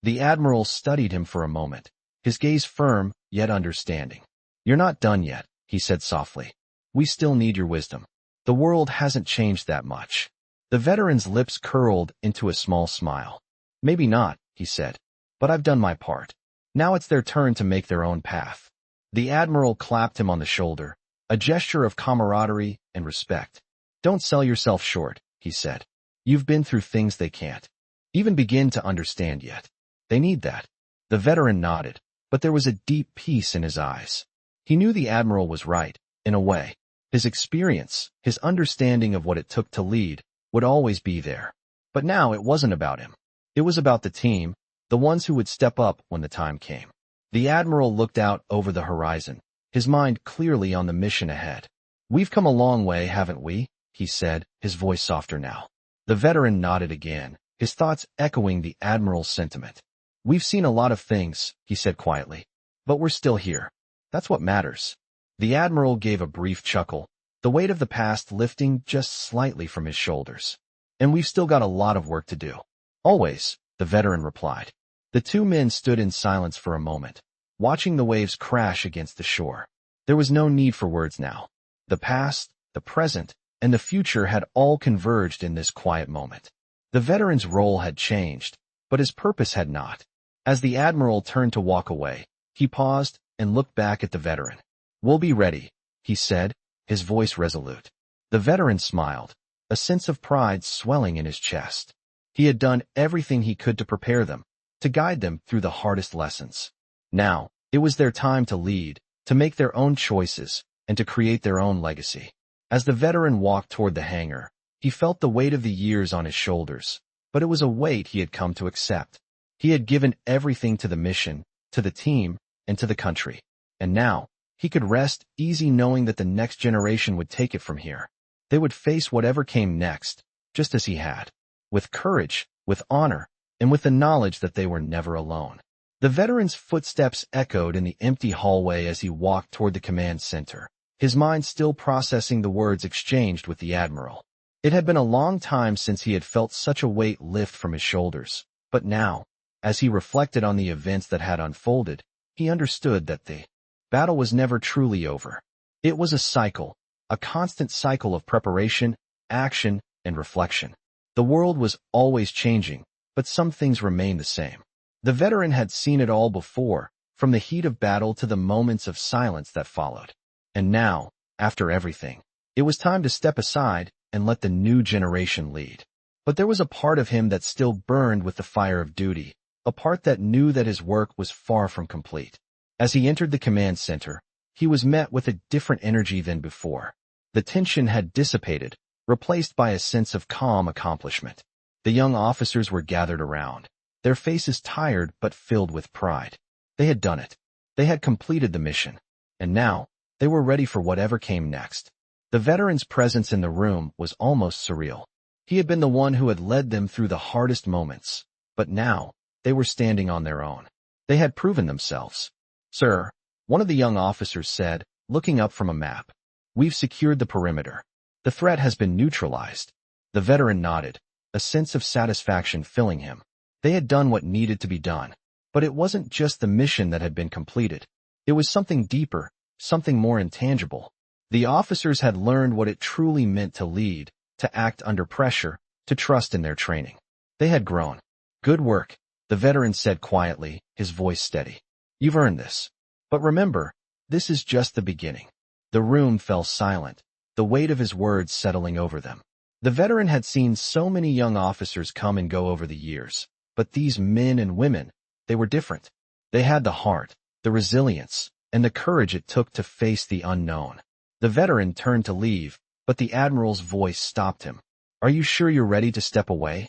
The admiral studied him for a moment, his gaze firm, yet understanding. You're not done yet, he said softly. We still need your wisdom. The world hasn't changed that much. The veteran's lips curled into a small smile. Maybe not, he said, but I've done my part. Now it's their turn to make their own path. The admiral clapped him on the shoulder, a gesture of camaraderie and respect. Don't sell yourself short, he said. You've been through things they can't even begin to understand yet. They need that. The veteran nodded, but there was a deep peace in his eyes. He knew the admiral was right, in a way. His experience, his understanding of what it took to lead, would always be there. But now it wasn't about him. It was about the team, the ones who would step up when the time came. The admiral looked out over the horizon, his mind clearly on the mission ahead. We've come a long way, haven't we? He said, his voice softer now. The veteran nodded again, his thoughts echoing the admiral's sentiment. We've seen a lot of things, he said quietly, but we're still here. That's what matters. The admiral gave a brief chuckle, the weight of the past lifting just slightly from his shoulders. And we've still got a lot of work to do. Always, the veteran replied. The two men stood in silence for a moment, watching the waves crash against the shore. There was no need for words now. The past, the present, and the future had all converged in this quiet moment. The veteran's role had changed, but his purpose had not. As the admiral turned to walk away, he paused and looked back at the veteran. We'll be ready, he said, his voice resolute. The veteran smiled, a sense of pride swelling in his chest. He had done everything he could to prepare them, to guide them through the hardest lessons. Now, it was their time to lead, to make their own choices, and to create their own legacy. As the veteran walked toward the hangar, He felt the weight of the years on his shoulders, but it was a weight he had come to accept. He had given everything to the mission, to the team, and to the country. And now, he could rest easy knowing that the next generation would take it from here. They would face whatever came next, just as he had, with courage, with honor, and with the knowledge that they were never alone. The veteran's footsteps echoed in the empty hallway as he walked toward the command center, his mind still processing the words exchanged with the admiral. It had been a long time since he had felt such a weight lift from his shoulders, but now, as he reflected on the events that had unfolded, he understood that the battle was never truly over. It was a cycle, a constant cycle of preparation, action, and reflection. The world was always changing, but some things remained the same. The veteran had seen it all before, from the heat of battle to the moments of silence that followed. And now, after everything, it was time to step aside and let the new generation lead. But there was a part of him that still burned with the fire of duty, a part that knew that his work was far from complete. As he entered the command center, he was met with a different energy than before. The tension had dissipated, replaced by a sense of calm accomplishment. The young officers were gathered around, their faces tired but filled with pride. They had done it. They had completed the mission. And now, they were ready for whatever came next. The veteran's presence in the room was almost surreal. He had been the one who had led them through the hardest moments, but now, they were standing on their own. They had proven themselves. "Sir," one of the young officers said, looking up from a map, "we've secured the perimeter. The threat has been neutralized." The veteran nodded, a sense of satisfaction filling him. They had done what needed to be done. But it wasn't just the mission that had been completed. It was something deeper, something more intangible. The officers had learned what it truly meant to lead, to act under pressure, to trust in their training. They had grown. "Good work," the veteran said quietly, his voice steady. "You've earned this. But remember, this is just the beginning." The room fell silent, the weight of his words settling over them. The veteran had seen so many young officers come and go over the years, but these men and women, they were different. They had the heart, the resilience, and the courage it took to face the unknown. The veteran turned to leave, but the admiral's voice stopped him. "Are you sure you're ready to step away?"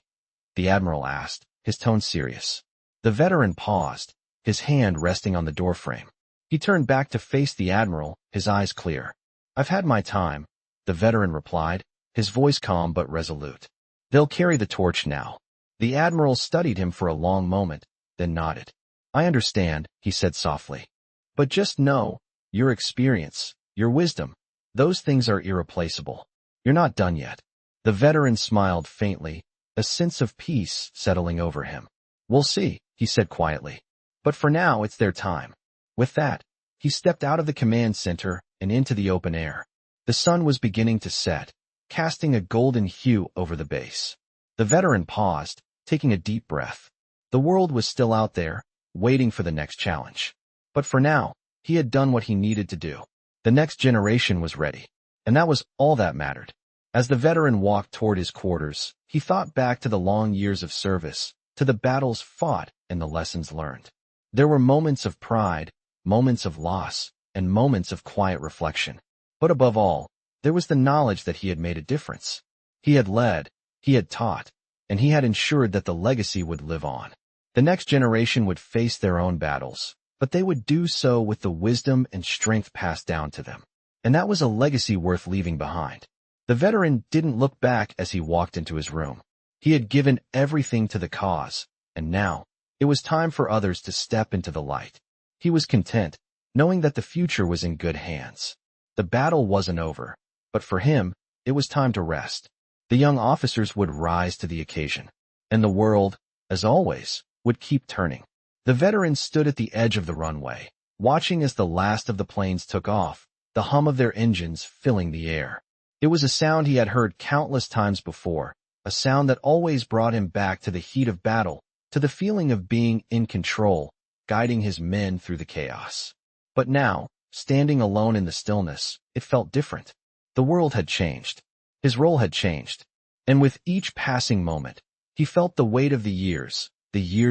the admiral asked, his tone serious. The veteran paused, his hand resting on the doorframe. He turned back to face the admiral, his eyes clear. "I've had my time," the veteran replied, his voice calm but resolute. "They'll carry the torch now." The admiral studied him for a long moment, then nodded. "I understand," he said softly. "But just know, your experience, your wisdom, those things are irreplaceable. You're not done yet." The veteran smiled faintly, a sense of peace settling over him. "We'll see," he said quietly. "But for now, it's their time." With that, he stepped out of the command center and into the open air. The sun was beginning to set, casting a golden hue over the base. The veteran paused, taking a deep breath. The world was still out there, waiting for the next challenge. But for now, he had done what he needed to do. The next generation was ready. And that was all that mattered. As the veteran walked toward his quarters, he thought back to the long years of service, to the battles fought and the lessons learned. There were moments of pride, moments of loss, and moments of quiet reflection. But above all, there was the knowledge that he had made a difference. He had led, he had taught, and he had ensured that the legacy would live on. The next generation would face their own battles, but they would do so with the wisdom and strength passed down to them. And that was a legacy worth leaving behind. The veteran didn't look back as he walked into his room. He had given everything to the cause, and now, it was time for others to step into the light. He was content, knowing that the future was in good hands. The battle wasn't over, but for him, it was time to rest. The young officers would rise to the occasion, and the world, as always, would keep turning. The veteran stood at the edge of the runway, watching as the last of the planes took off, the hum of their engines filling the air. It was a sound he had heard countless times before, a sound that always brought him back to the heat of battle, to the feeling of being in control, guiding his men through the chaos. But now, standing alone in the stillness, it felt different. The world had changed. His role had changed. And with each passing moment, he felt the weight of the years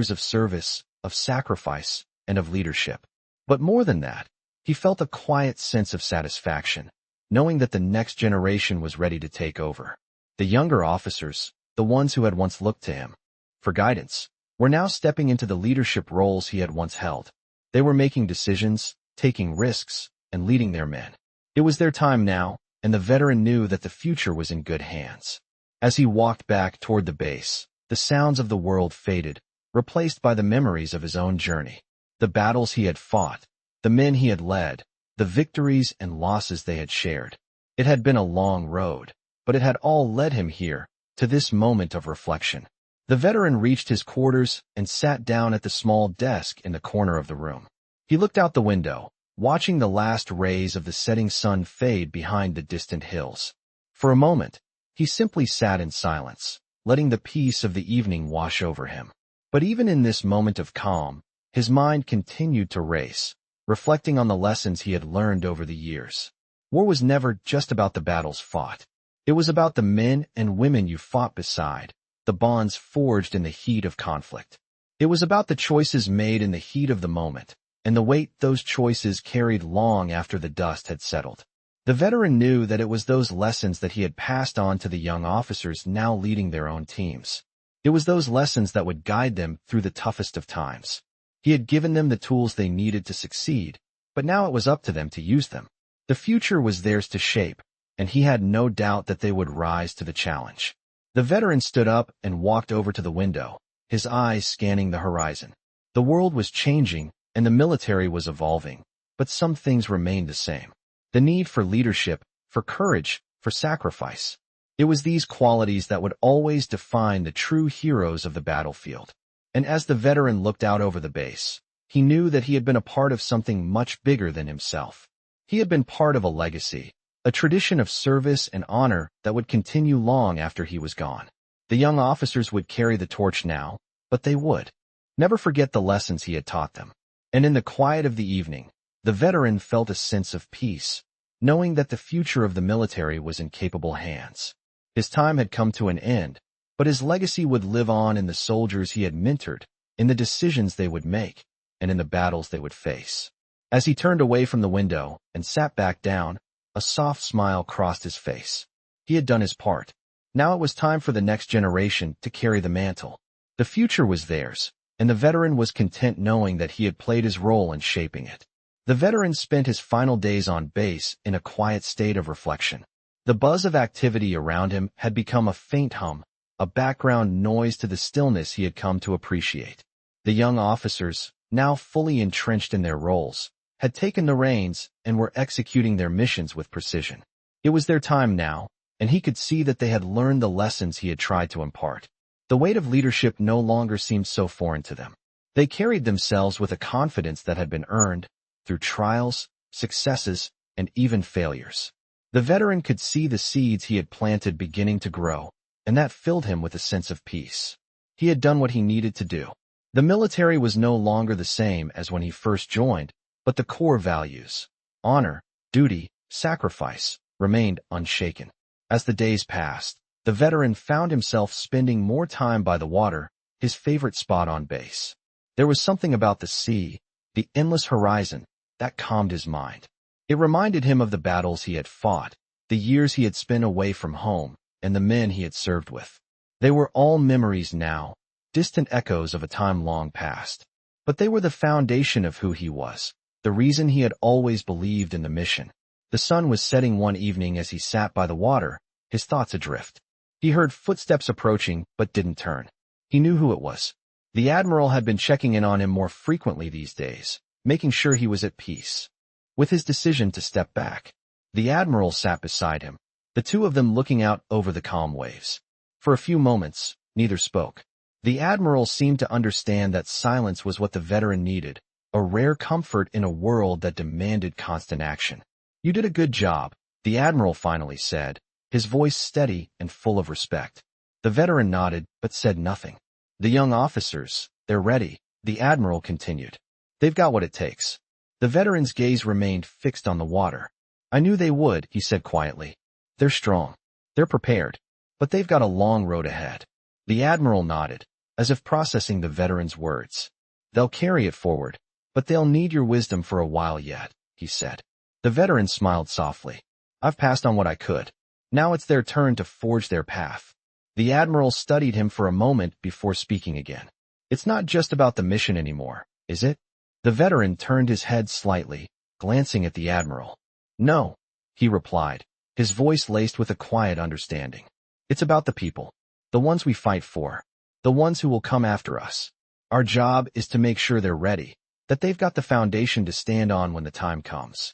of service, of sacrifice, and of leadership. But more than that, he felt a quiet sense of satisfaction, knowing that the next generation was ready to take over. The younger officers, the ones who had once looked to him for guidance, were now stepping into the leadership roles he had once held. They were making decisions, taking risks, and leading their men. It was their time now, and the veteran knew that the future was in good hands. As he walked back toward the base, the sounds of the world faded, replaced by the memories of his own journey. The battles he had fought, the men he had led, the victories and losses they had shared. It had been a long road, but it had all led him here, to this moment of reflection. The veteran reached his quarters and sat down at the small desk in the corner of the room. He looked out the window, watching the last rays of the setting sun fade behind the distant hills. For a moment, he simply sat in silence, letting the peace of the evening wash over him. But even in this moment of calm, his mind continued to race, reflecting on the lessons he had learned over the years. War was never just about the battles fought. It was about the men and women you fought beside, the bonds forged in the heat of conflict. It was about the choices made in the heat of the moment, and the weight those choices carried long after the dust had settled. The veteran knew that it was those lessons that he had passed on to the young officers now leading their own teams. It was those lessons that would guide them through the toughest of times. He had given them the tools they needed to succeed, but now it was up to them to use them. The future was theirs to shape, and he had no doubt that they would rise to the challenge. The veteran stood up and walked over to the window, his eyes scanning the horizon. The world was changing, and the military was evolving, but some things remained the same. The need for leadership, for courage, for sacrifice. It was these qualities that would always define the true heroes of the battlefield. And as the veteran looked out over the base, he knew that he had been a part of something much bigger than himself. He had been part of a legacy, a tradition of service and honor that would continue long after he was gone. The young officers would carry the torch now, but they would never forget the lessons he had taught them. And in the quiet of the evening, the veteran felt a sense of peace, knowing that the future of the military was in capable hands. His time had come to an end, but his legacy would live on in the soldiers he had mentored, in the decisions they would make, and in the battles they would face. As he turned away from the window and sat back down, a soft smile crossed his face. He had done his part. Now it was time for the next generation to carry the mantle. The future was theirs, and the veteran was content knowing that he had played his role in shaping it. The veteran spent his final days on base in a quiet state of reflection. The buzz of activity around him had become a faint hum, a background noise to the stillness he had come to appreciate. The young officers, now fully entrenched in their roles, had taken the reins and were executing their missions with precision. It was their time now, and he could see that they had learned the lessons he had tried to impart. The weight of leadership no longer seemed so foreign to them. They carried themselves with a confidence that had been earned through trials, successes, and even failures. The veteran could see the seeds he had planted beginning to grow, and that filled him with a sense of peace. He had done what he needed to do. The military was no longer the same as when he first joined, but the core values, honor, duty, sacrifice, remained unshaken. As the days passed, the veteran found himself spending more time by the water, his favorite spot on base. There was something about the sea, the endless horizon, that calmed his mind. It reminded him of the battles he had fought, the years he had spent away from home, and the men he had served with. They were all memories now, distant echoes of a time long past. But they were the foundation of who he was, the reason he had always believed in the mission. The sun was setting one evening as he sat by the water, his thoughts adrift. He heard footsteps approaching, but didn't turn. He knew who it was. The admiral had been checking in on him more frequently these days, making sure he was at peace. With his decision to step back, the admiral sat beside him, the two of them looking out over the calm waves. For a few moments, neither spoke. The admiral seemed to understand that silence was what the veteran needed, a rare comfort in a world that demanded constant action. "You did a good job," the admiral finally said, his voice steady and full of respect. The veteran nodded, but said nothing. "The young officers, they're ready," the admiral continued. "They've got what it takes." The veteran's gaze remained fixed on the water. "I knew they would," he said quietly. "They're strong. They're prepared. But they've got a long road ahead." The admiral nodded, as if processing the veteran's words. "They'll carry it forward, but they'll need your wisdom for a while yet," he said. The veteran smiled softly. "I've passed on what I could. Now it's their turn to forge their path. The admiral studied him for a moment before speaking again. It's not just about the mission anymore, is it? The veteran turned his head slightly, glancing at the admiral. No, he replied, his voice laced with a quiet understanding. It's about the people, the ones we fight for, the ones who will come after us. Our job is to make sure they're ready, that they've got the foundation to stand on when the time comes.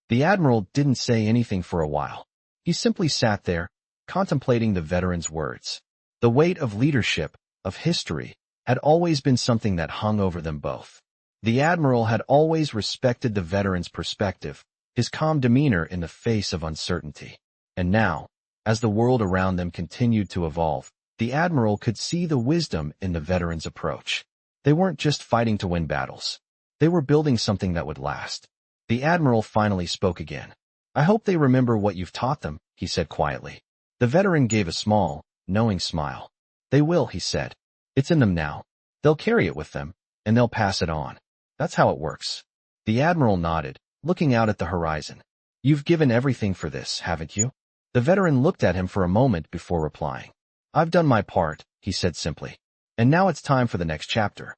The admiral didn't say anything for a while. He simply sat there, contemplating the veteran's words. The weight of leadership, of history, had always been something that hung over them both. The admiral had always respected the veteran's perspective, his calm demeanor in the face of uncertainty. And now, as the world around them continued to evolve, the admiral could see the wisdom in the veteran's approach. They weren't just fighting to win battles. They were building something that would last. The admiral finally spoke again. I hope they remember what you've taught them, he said quietly. The veteran gave a small, knowing smile. They will, he said. It's in them now. They'll carry it with them, and they'll pass it on. That's how it works. The admiral nodded, looking out at the horizon. You've given everything for this, haven't you? The veteran looked at him for a moment before replying. I've done my part, he said simply. And now it's time for the next chapter.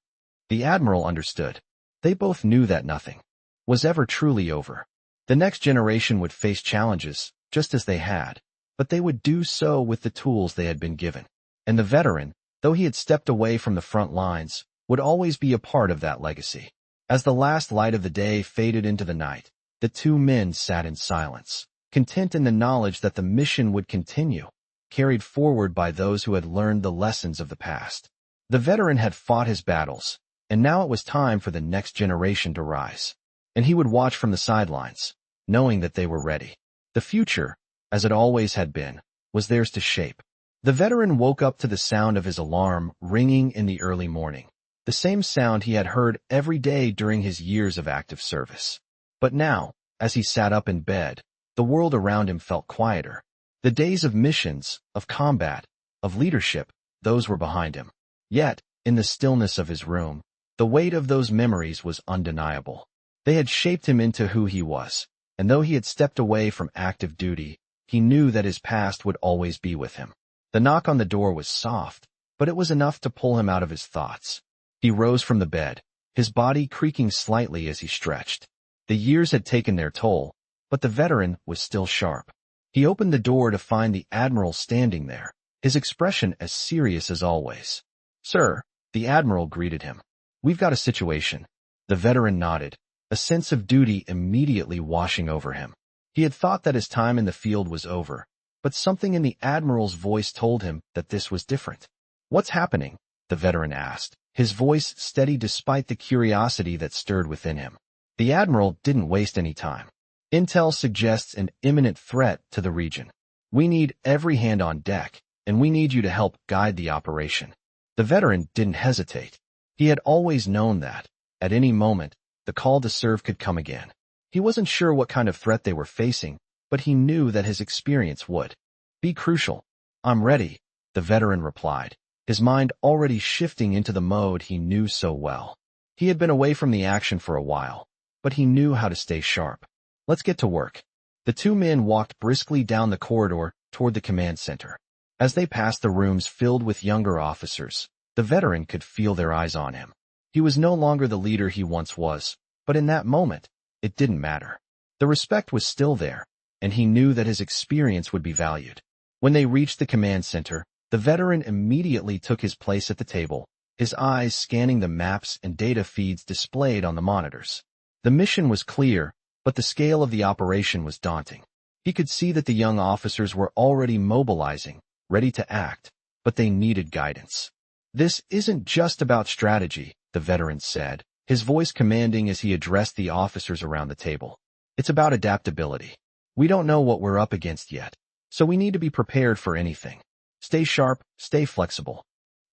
The admiral understood. They both knew that nothing was ever truly over. The next generation would face challenges, just as they had, but they would do so with the tools they had been given. And the veteran, though he had stepped away from the front lines, would always be a part of that legacy. As the last light of the day faded into the night, the two men sat in silence, content in the knowledge that the mission would continue, carried forward by those who had learned the lessons of the past. The veteran had fought his battles, and now it was time for the next generation to rise. And he would watch from the sidelines, knowing that they were ready. The future, as it always had been, was theirs to shape. The veteran woke up to the sound of his alarm ringing in the early morning, the same sound he had heard every day during his years of active service. But now, as he sat up in bed, the world around him felt quieter. The days of missions, of combat, of leadership, those were behind him. Yet, in the stillness of his room, the weight of those memories was undeniable. They had shaped him into who he was, and though he had stepped away from active duty, he knew that his past would always be with him. The knock on the door was soft, but it was enough to pull him out of his thoughts. He rose from the bed, his body creaking slightly as he stretched. The years had taken their toll, but the veteran was still sharp. He opened the door to find the admiral standing there, his expression as serious as always. Sir, the admiral greeted him. We've got a situation. The veteran nodded, a sense of duty immediately washing over him. He had thought that his time in the field was over, but something in the admiral's voice told him that this was different. What's happening? The veteran asked, his voice steady despite the curiosity that stirred within him. The admiral didn't waste any time. Intel suggests an imminent threat to the region. We need every hand on deck, and we need you to help guide the operation. The veteran didn't hesitate. He had always known that, at any moment, the call to serve could come again. He wasn't sure what kind of threat they were facing, but he knew that his experience would be crucial. I'm ready, the veteran replied, his mind already shifting into the mode he knew so well. He had been away from the action for a while, but he knew how to stay sharp. Let's get to work. The two men walked briskly down the corridor toward the command center. As they passed the rooms filled with younger officers, the veteran could feel their eyes on him. He was no longer the leader he once was, but in that moment, it didn't matter. The respect was still there, and he knew that his experience would be valued. When they reached the command center, the veteran immediately took his place at the table, his eyes scanning the maps and data feeds displayed on the monitors. The mission was clear, but the scale of the operation was daunting. He could see that the young officers were already mobilizing, ready to act, but they needed guidance. This isn't just about strategy, the veteran said, his voice commanding as he addressed the officers around the table. It's about adaptability. We don't know what we're up against yet, so we need to be prepared for anything. Stay sharp, stay flexible.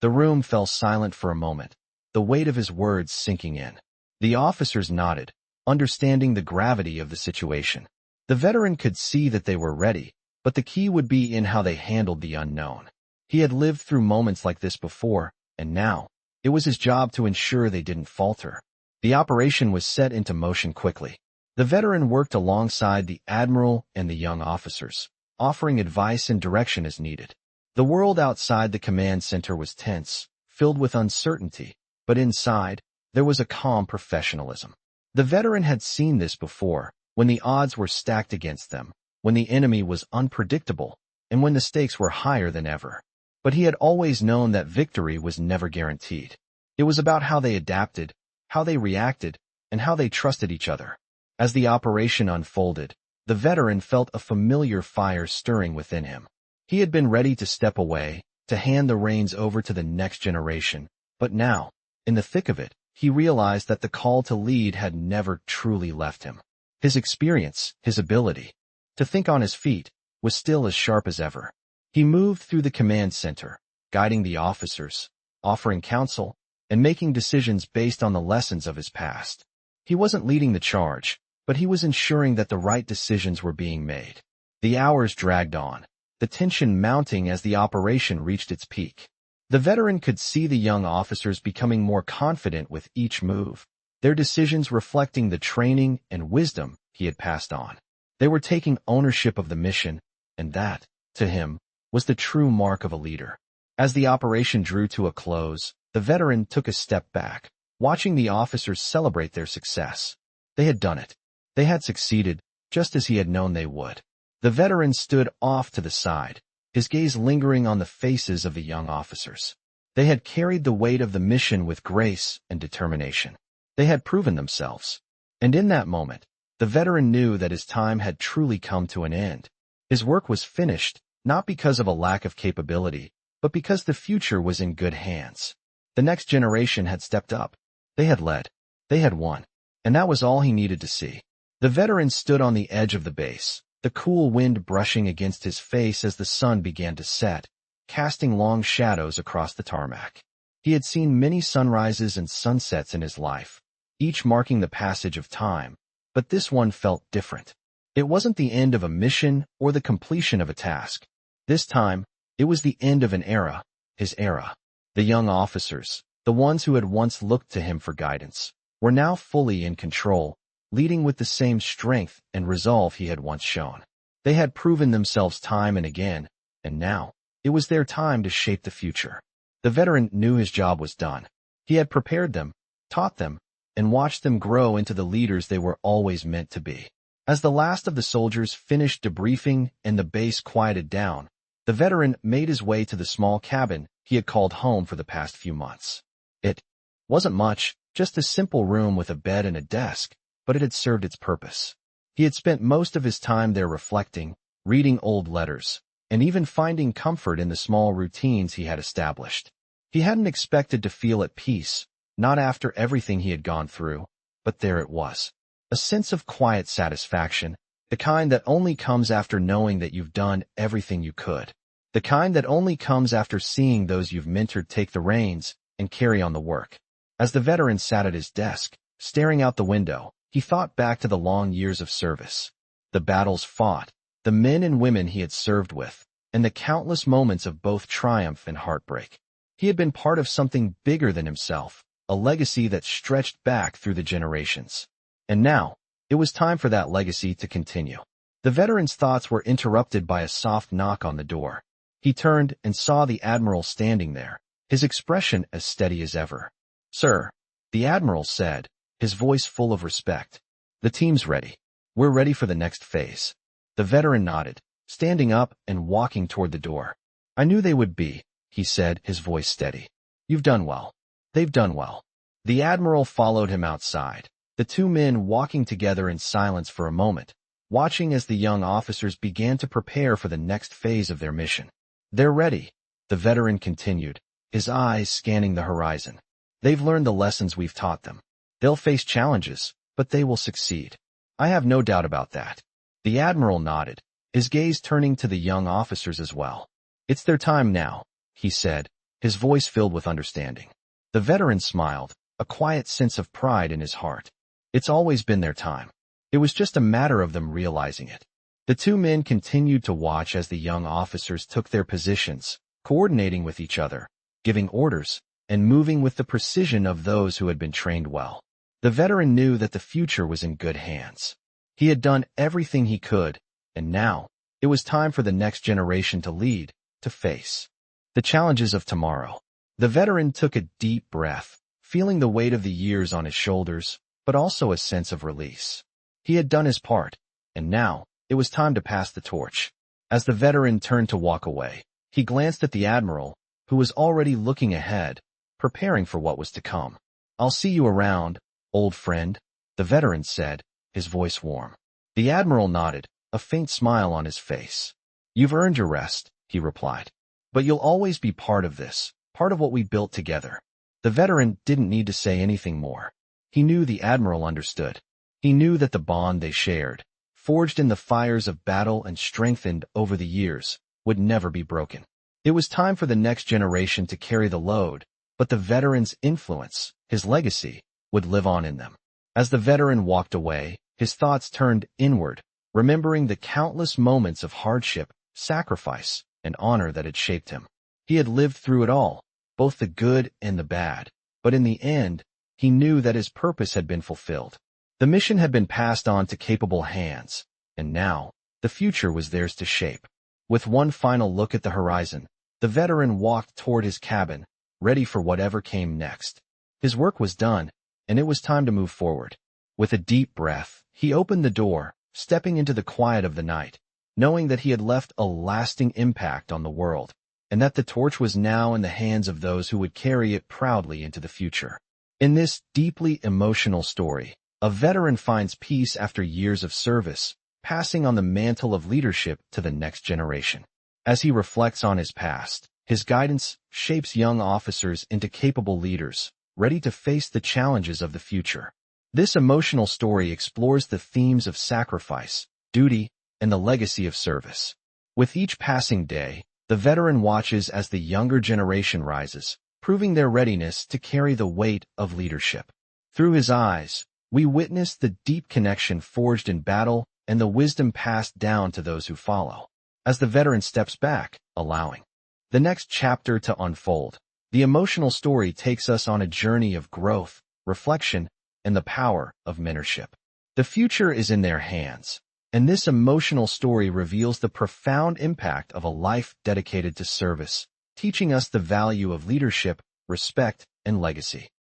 The room fell silent for a moment, the weight of his words sinking in. The officers nodded, understanding the gravity of the situation. The veteran could see that they were ready, but the key would be in how they handled the unknown. He had lived through moments like this before, and now, it was his job to ensure they didn't falter. The operation was set into motion quickly. The veteran worked alongside the admiral and the young officers, offering advice and direction as needed. The world outside the command center was tense, filled with uncertainty, but inside, there was a calm professionalism. The veteran had seen this before, when the odds were stacked against them, when the enemy was unpredictable, and when the stakes were higher than ever. But he had always known that victory was never guaranteed. It was about how they adapted, how they reacted, and how they trusted each other. As the operation unfolded, the veteran felt a familiar fire stirring within him. He had been ready to step away, to hand the reins over to the next generation, but now, in the thick of it, he realized that the call to lead had never truly left him. His experience, his ability to think on his feet, was still as sharp as ever. He moved through the command center, guiding the officers, offering counsel, and making decisions based on the lessons of his past. He wasn't leading the charge, but he was ensuring that the right decisions were being made. The hours dragged on, the tension mounting as the operation reached its peak. The veteran could see the young officers becoming more confident with each move, their decisions reflecting the training and wisdom he had passed on. They were taking ownership of the mission, and that, to him, was the true mark of a leader. As the operation drew to a close, the veteran took a step back, watching the officers celebrate their success. They had done it. They had succeeded, just as he had known they would. The veteran stood off to the side, his gaze lingering on the faces of the young officers. They had carried the weight of the mission with grace and determination. They had proven themselves. And in that moment, the veteran knew that his time had truly come to an end. His work was finished, not because of a lack of capability, but because the future was in good hands. The next generation had stepped up. They had led. They had won. And that was all he needed to see. The veteran stood on the edge of the base, the cool wind brushing against his face as the sun began to set, casting long shadows across the tarmac. He had seen many sunrises and sunsets in his life, each marking the passage of time, but this one felt different. It wasn't the end of a mission or the completion of a task. This time, it was the end of an era, his era. The young officers, the ones who had once looked to him for guidance, were now fully in control, leading with the same strength and resolve he had once shown. They had proven themselves time and again, and now, it was their time to shape the future. The veteran knew his job was done. He had prepared them, taught them, and watched them grow into the leaders they were always meant to be. As the last of the soldiers finished debriefing and the base quieted down, the veteran made his way to the small cabin he had called home for the past few months. It wasn't much, just a simple room with a bed and a desk, but it had served its purpose. He had spent most of his time there reflecting, reading old letters, and even finding comfort in the small routines he had established. He hadn't expected to feel at peace, not after everything he had gone through, but there it was. A sense of quiet satisfaction, the kind that only comes after knowing that you've done everything you could. The kind that only comes after seeing those you've mentored take the reins and carry on the work. As the veteran sat at his desk, staring out the window, he thought back to the long years of service, the battles fought, the men and women he had served with, and the countless moments of both triumph and heartbreak. He had been part of something bigger than himself, a legacy that stretched back through the generations. And now, it was time for that legacy to continue. The veteran's thoughts were interrupted by a soft knock on the door. He turned and saw the Admiral standing there, his expression as steady as ever. "Sir," the Admiral said, his voice full of respect. "The team's ready. We're ready for the next phase." The veteran nodded, standing up and walking toward the door. "I knew they would be," he said, his voice steady. "You've done well. They've done well." The Admiral followed him outside, the two men walking together in silence for a moment, watching as the young officers began to prepare for the next phase of their mission. "They're ready," the veteran continued, his eyes scanning the horizon. "They've learned the lessons we've taught them. They'll face challenges, but they will succeed. I have no doubt about that." The Admiral nodded, his gaze turning to the young officers as well. "It's their time now," he said, his voice filled with understanding. The veteran smiled, a quiet sense of pride in his heart. It's always been their time. It was just a matter of them realizing it. The two men continued to watch as the young officers took their positions, coordinating with each other, giving orders, and moving with the precision of those who had been trained well. The veteran knew that the future was in good hands. He had done everything he could, and now, It was time for the next generation to lead, to face the challenges of tomorrow. The veteran took a deep breath, feeling the weight of the years on his shoulders, but also a sense of release. He had done his part, and now it was time to pass the torch. As the veteran turned to walk away, he glanced at the admiral, who was already looking ahead, preparing for what was to come. "I'll see you around, old friend," the veteran said, his voice warm. The admiral nodded, a faint smile on his face. "You've earned your rest," he replied. "But you'll always be part of this, part of what we built together." The veteran didn't need to say anything more. He knew the admiral understood. He knew that the bond they shared, forged in the fires of battle and strengthened over the years, would never be broken. It was time for the next generation to carry the load, but the veteran's influence, his legacy, would live on in them. As the veteran walked away, his thoughts turned inward, remembering the countless moments of hardship, sacrifice, and honor that had shaped him. He had lived through it all, both the good and the bad, but in the end, he knew that his purpose had been fulfilled. The mission had been passed on to capable hands, and now, the future was theirs to shape. With one final look at the horizon, the veteran walked toward his cabin, ready for whatever came next. His work was done, and it was time to move forward. With a deep breath, he opened the door, stepping into the quiet of the night, knowing that he had left a lasting impact on the world, and that the torch was now in the hands of those who would carry it proudly into the future. In this deeply emotional story, a veteran finds peace after years of service, passing on the mantle of leadership to the next generation. As he reflects on his past, his guidance shapes young officers into capable leaders, ready to face the challenges of the future. This emotional story explores the themes of sacrifice, duty, and the legacy of service. With each passing day, the veteran watches as the younger generation rises, proving their readiness to carry the weight of leadership. Through his eyes, we witness the deep connection forged in battle and the wisdom passed down to those who follow. As the veteran steps back, allowing the next chapter to unfold, the emotional story takes us on a journey of growth, reflection, and the power of mentorship. The future is in their hands, and this emotional story reveals the profound impact of a life dedicated to service, teaching us the value of leadership, respect, and legacy.